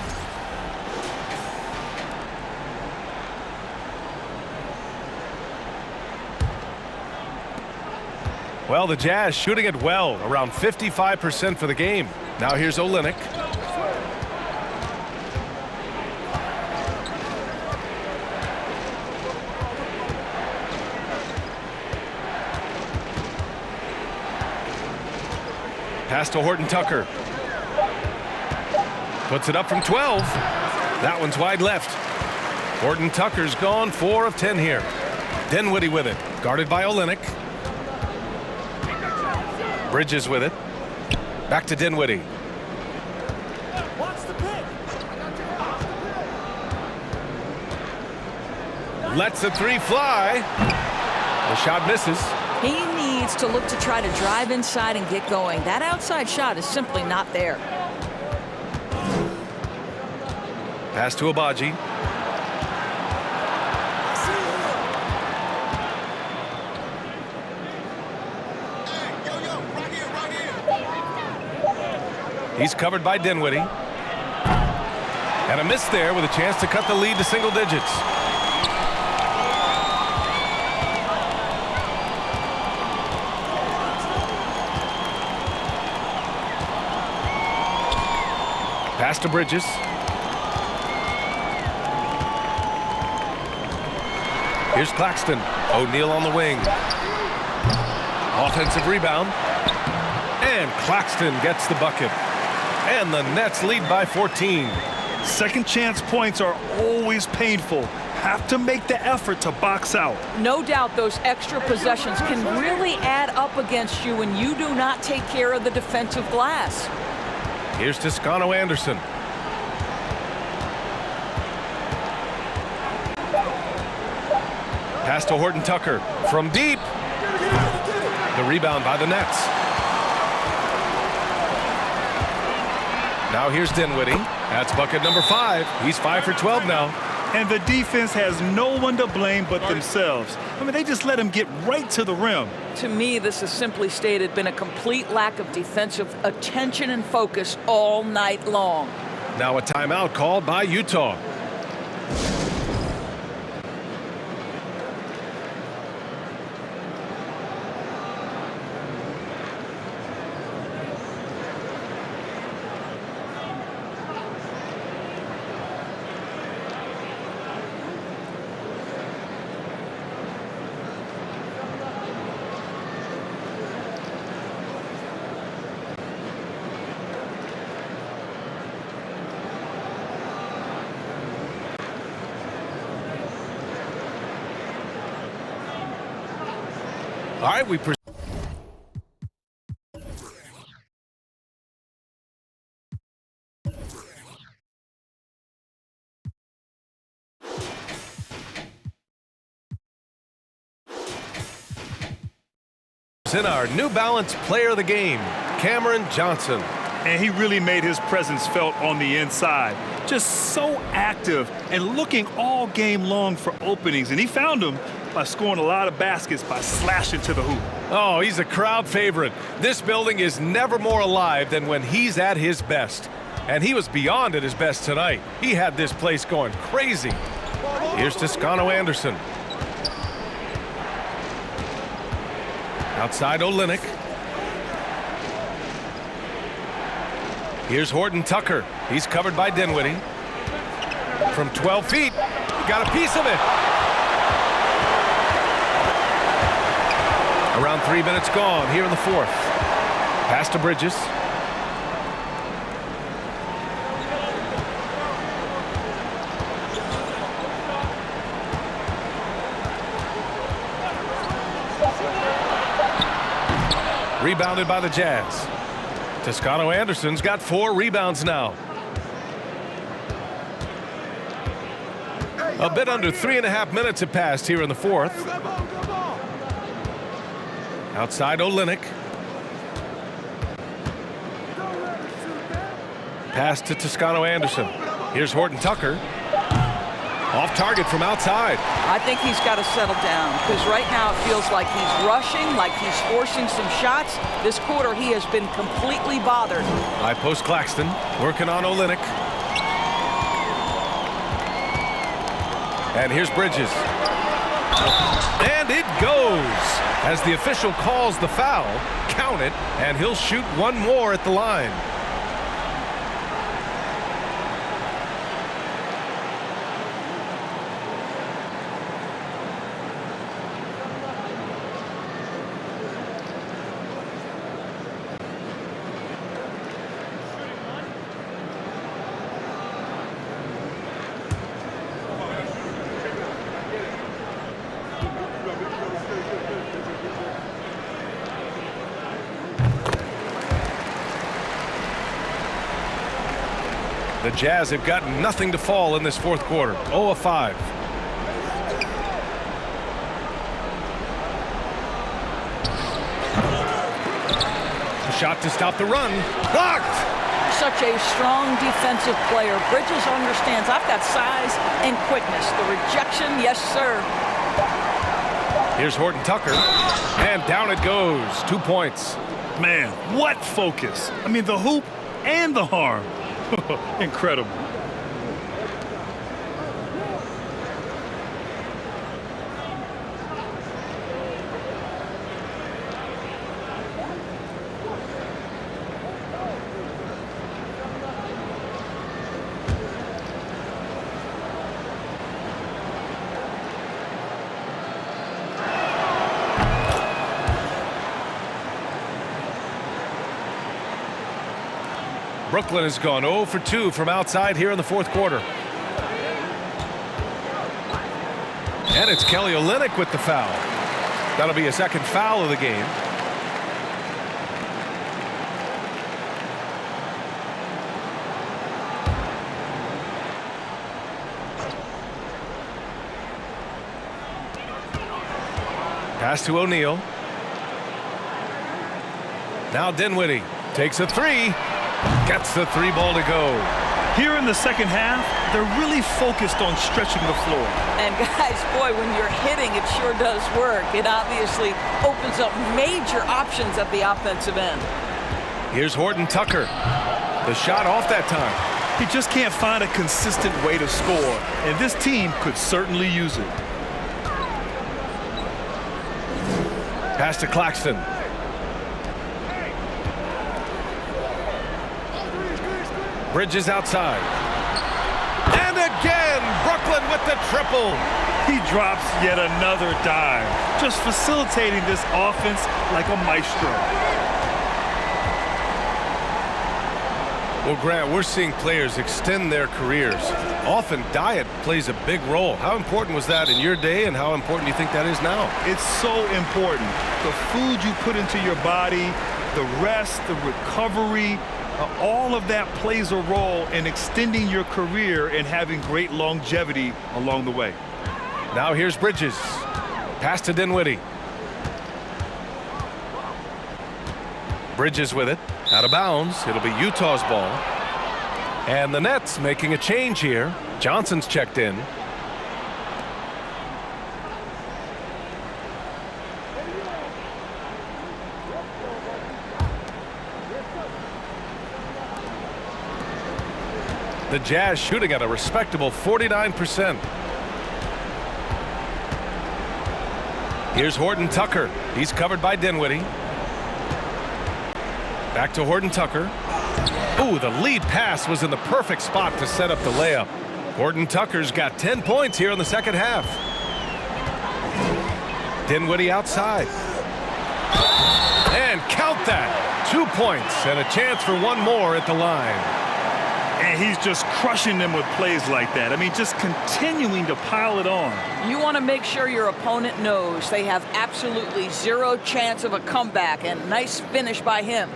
Well, the Jazz shooting it well, around 55% for the game. Now here's Olynyk. Pass to Horton Tucker. Puts it up from 12. That one's wide left. Horton Tucker's gone 4 of 10 here. Dinwiddie with it. Guarded by Olynyk. Bridges with it. Back to Dinwiddie. Lets the 3 fly. The shot misses. He needs to look to try to drive inside and get going. That outside shot is simply not there. Pass to Abaji. He's covered by Dinwiddie. And a miss there with a chance to cut the lead to single digits. Pass to Bridges. Here's Claxton. O'Neal on the wing. Offensive rebound. And Claxton gets the bucket. And the Nets lead by 14. Second chance points are always painful. Have to make the effort to box out. No doubt those extra possessions can really add up against you when you do not take care of the defensive glass. Here's Toscano Anderson. Pass to Horton Tucker from deep. The rebound by the Nets. Now here's Dinwiddie. That's bucket number 5. He's 5 for 12 now. And the defense has no one to blame but themselves. I mean, they just let him get right to the rim. To me, this has simply stated been a complete lack of defensive attention and focus all night long. Now a timeout called by Utah. All right, we in our New Balance Player of the Game, Cameron Johnson. And he really made his presence felt on the inside. Just so active and looking all game long for openings. And he found them by scoring a lot of baskets by slashing to the hoop. Oh, he's a crowd favorite. This building is never more alive than when he's at his best. And he was beyond at his best tonight. He had this place going crazy. Here's Toscano Anderson. Outside Olynyk. Here's Horton Tucker. He's covered by Dinwiddie. From 12 feet, got a piece of it. Around 3 minutes gone here in the fourth. Pass to Bridges. Rebounded by the Jazz. Toscano Anderson's got 4 rebounds now. A bit under 3.5 minutes have passed here in the fourth. Outside Olynyk. Pass to Toscano Anderson. Here's Horton Tucker. Off target from outside. I think he's got to settle down because right now it feels like he's rushing, like he's forcing some shots. This quarter he has been completely bothered. High post Claxton working on Olynyk. And here's Bridges. And it goes. As the official calls the foul, count it, and he'll shoot one more at the line. The Jazz have got nothing to fall in this fourth quarter. 0 of 5. A shot to stop the run. Blocked! Such a strong defensive player. Bridges understands I've got size and quickness. The rejection, yes, sir. Here's Horton Tucker. And down it goes. 2 points. Man, what focus. I mean, the hoop and the harm. Incredible. Brooklyn has gone 0 for 2 from outside here in the fourth quarter. And it's Kelly Olynyk with the foul. That'll be a second foul of the game. Pass to O'Neal. Now Dinwiddie takes a 3. Gets the 3 ball to go. Here in the second half, they're really focused on stretching the floor. And guys, boy, when you're hitting, it sure does work. It obviously opens up major options at the offensive end. Here's Horton Tucker. The shot off that time. He just can't find a consistent way to score, and this team could certainly use it. Pass to Claxton. Bridges outside. And again, Brooklyn with the triple. He drops yet another dime, just facilitating this offense like a maestro. Well, Grant, we're seeing players extend their careers. Often diet plays a big role. How important was that in your day, and how important do you think that is now? It's so important. The food you put into your body, the rest, the recovery, all of that plays a role in extending your career and having great longevity along the way. Now here's Bridges. Pass to Dinwiddie. Bridges with it. Out of bounds. It'll be Utah's ball. And the Nets making a change here. Johnson's checked in. The Jazz shooting at a respectable 49%. Here's Horton Tucker. He's covered by Dinwiddie. Back to Horton Tucker. Ooh, the lead pass was in the perfect spot to set up the layup. Horton Tucker's got 10 points here in the second half. Dinwiddie outside. And count that. 2 points and a chance for one more at the line. And he's just crushing them with plays like that. I mean, just continuing to pile it on. You want to make sure your opponent knows they have absolutely zero chance of a comeback, and nice finish by him.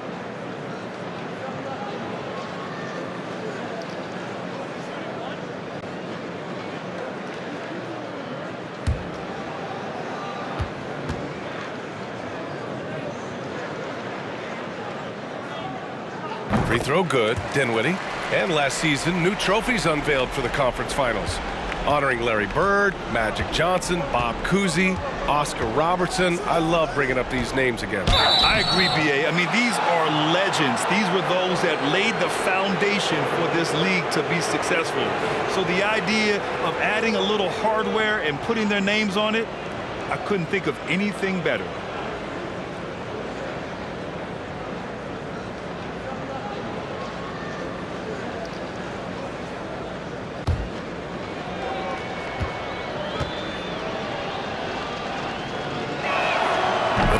Free throw good, Dinwiddie. And last season, new trophies unveiled for the conference finals, honoring Larry Bird, Magic Johnson, Bob Cousy, Oscar Robertson. I love bringing up these names again. I agree, B.A. I mean, these are legends. These were those that laid the foundation for this league to be successful. So the idea of adding a little hardware and putting their names on it, I couldn't think of anything better.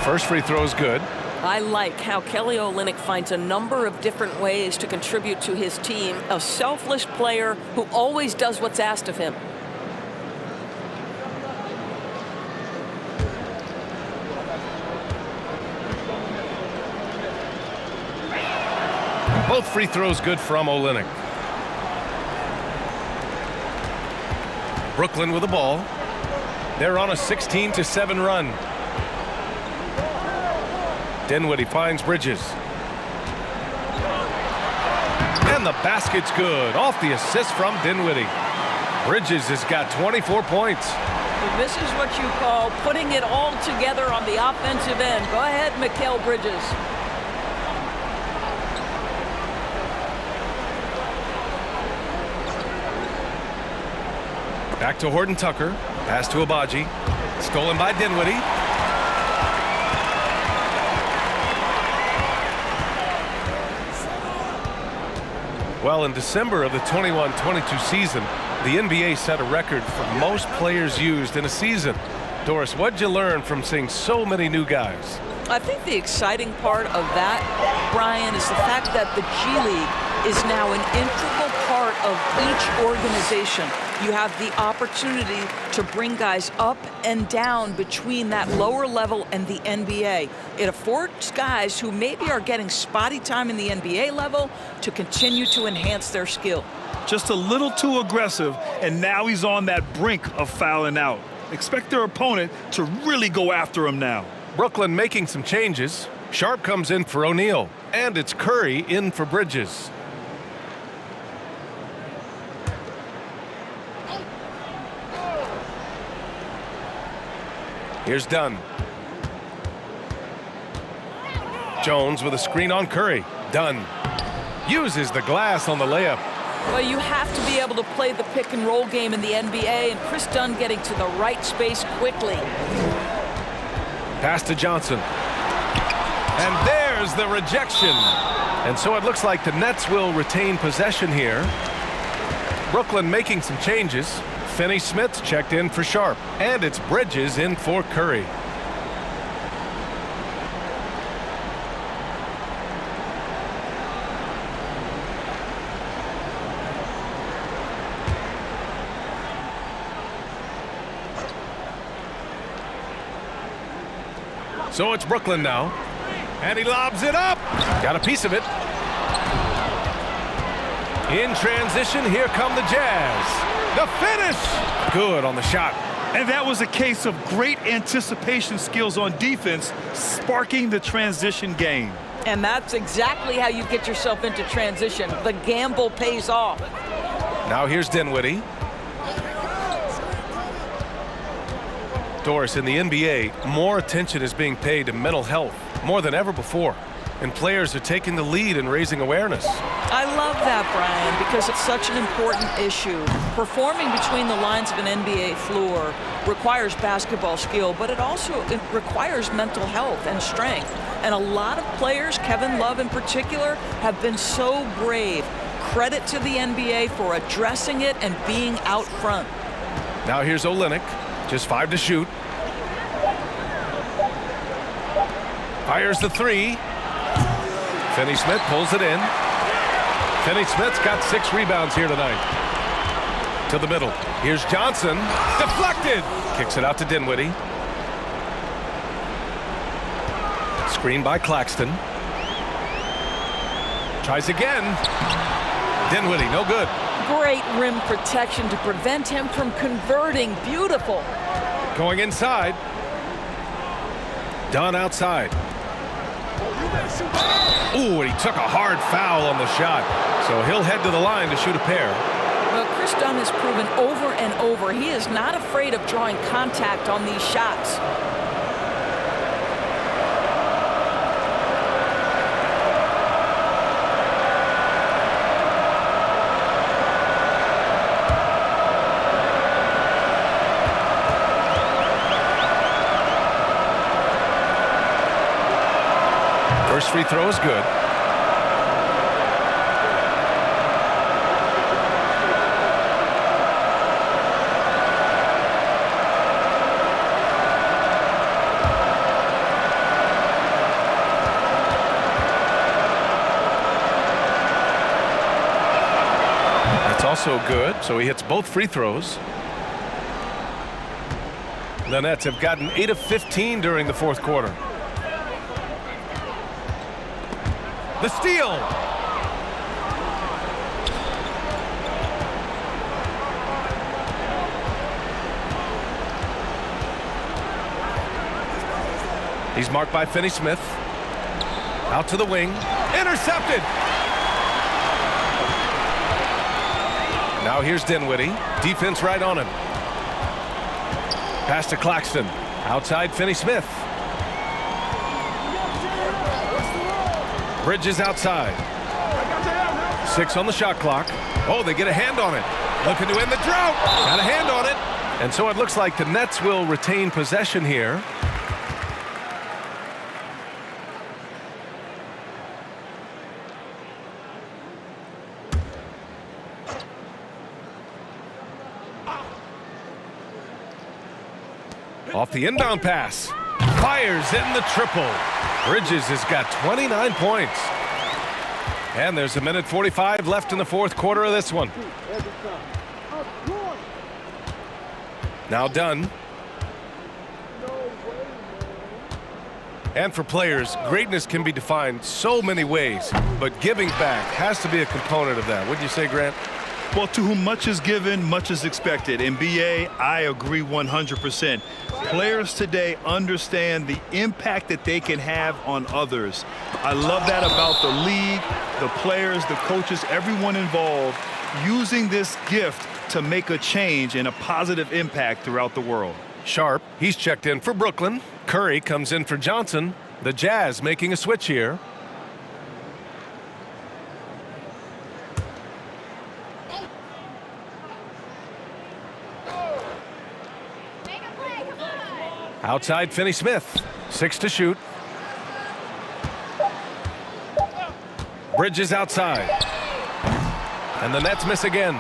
First free throw is good. I like how Kelly Olynyk finds a number of different ways to contribute to his team. A selfless player who always does what's asked of him. Both free throws good from Olynyk. Brooklyn with the ball. They're on a 16-7 run. Dinwiddie finds Bridges. And the basket's good. Off the assist from Dinwiddie. Bridges has got 24 points. This is what you call putting it all together on the offensive end. Go ahead, Mikal Bridges. Back to Horton Tucker. Pass to Abaji. Stolen by Dinwiddie. Well, in December of the 21-22 season, the NBA set a record for most players used in a season. Doris, what'd you learn from seeing so many new guys? I think the exciting part of that, Brian, is the fact that the G League is now an integral part of each organization. You have the opportunity to bring guys up and down between that lower level and the NBA. It affords guys who maybe are getting spotty time in the NBA level to continue to enhance their skill. Just a little too aggressive, and now he's on that brink of fouling out. Expect their opponent to really go after him now. Brooklyn making some changes. Sharp comes in for O'Neal, and it's Curry in for Bridges. Here's Dunn. Jones with a screen on Curry. Dunn uses the glass on the layup. Well, you have to be able to play the pick and roll game in the NBA, and Chris Dunn getting to the right space quickly. Pass to Johnson. And there's the rejection. And so it looks like the Nets will retain possession here. Brooklyn making some changes. Finney-Smith checked in for Sharp. And it's Bridges in for Curry. So it's Brooklyn now. And he lobs it up. Got a piece of it. In transition, here come the Jazz. The finish. Good on the shot. And that was a case of great anticipation skills on defense, sparking the transition game. And that's exactly how you get yourself into transition. The gamble pays off. Now here's Dinwiddie. Doris, in the NBA, more attention is being paid to mental health, more than ever before. And players are taking the lead and raising awareness. I love that, Brian, because it's such an important issue. Performing between the lines of an NBA floor requires basketball skill, but it requires mental health and strength. And a lot of players, Kevin Love in particular, have been so brave. Credit to the NBA for addressing it and being out front. Now here's Olynyk. Just 5 to shoot. Fires the 3. Finney-Smith pulls it in. Finney-Smith's got 6 rebounds here tonight. To the middle. Here's Johnson. Deflected. Kicks it out to Dinwiddie. Screen by Claxton. Tries again. Dinwiddie, no good. Great rim protection to prevent him from converting. Beautiful. Going inside. Dunn outside. Ooh, and he took a hard foul on the shot. So he'll head to the line to shoot a pair. Well, Chris Dunn has proven over and over he is not afraid of drawing contact on these shots. First free throw is good. That's also good, so he hits both free throws. The Nets have gotten 8 of 15 during the fourth quarter. The steal. He's marked by Finney-Smith. Out to the wing. Intercepted. Now here's Dinwiddie. Defense right on him. Pass to Claxton. Outside Finney-Smith. Bridges outside. 6 on the shot clock. Oh, they get a hand on it. Looking to end the drought. Got a hand on it. And so it looks like the Nets will retain possession here. Off the inbound pass. Fires in the triple. Bridges has got 29 points. And there's 1:45 left in the fourth quarter of this one. Now Dunn. And for players, greatness can be defined so many ways, but giving back has to be a component of that. Wouldn't you say, Grant? Well, to whom much is given, much is expected. In BA, I agree 100%. Players today understand the impact that they can have on others. I love that about the league, the players, the coaches, everyone involved, using this gift to make a change and a positive impact throughout the world. Sharp, he's checked in for Brooklyn. Curry comes in for Johnson. The Jazz making a switch here. Outside Finney-Smith. 6 to shoot. Bridges outside. And the Nets miss again.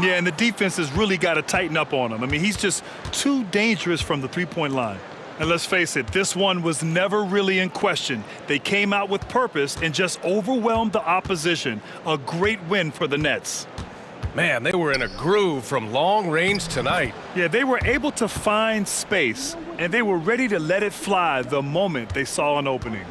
Yeah, and the defense has really got to tighten up on him. I mean, he's just too dangerous from the three-point line. And let's face it, this one was never really in question. They came out with purpose and just overwhelmed the opposition. A great win for the Nets. Man, they were in a groove from long range tonight. Yeah, they were able to find space, and they were ready to let it fly the moment they saw an opening.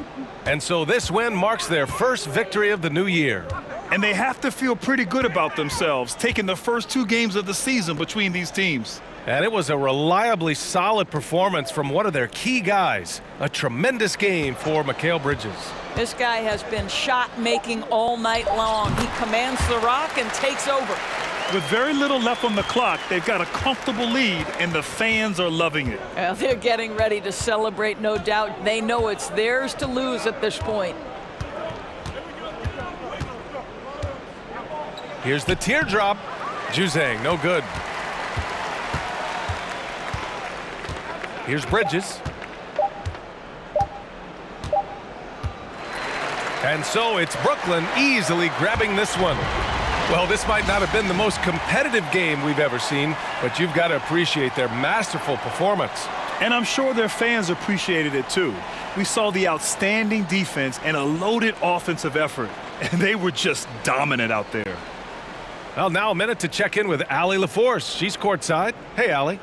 And so this win marks their first victory of the new year. And they have to feel pretty good about themselves, taking the first 2 games of the season between these teams. And it was a reliably solid performance from one of their key guys. A tremendous game for Mikal Bridges. This guy has been shot-making all night long. He commands the rock and takes over. With very little left on the clock, they've got a comfortable lead, and the fans are loving it. Well, they're getting ready to celebrate, no doubt. They know it's theirs to lose at this point. Here's the teardrop. Juzang, no good. Here's Bridges. And so it's Brooklyn easily grabbing this one. Well, this might not have been the most competitive game we've ever seen, but you've got to appreciate their masterful performance. And I'm sure their fans appreciated it too. We saw the outstanding defense and a loaded offensive effort, and they were just dominant out there. Well, now a minute to check in with Allie LaForce. She's courtside. Hey, Allie.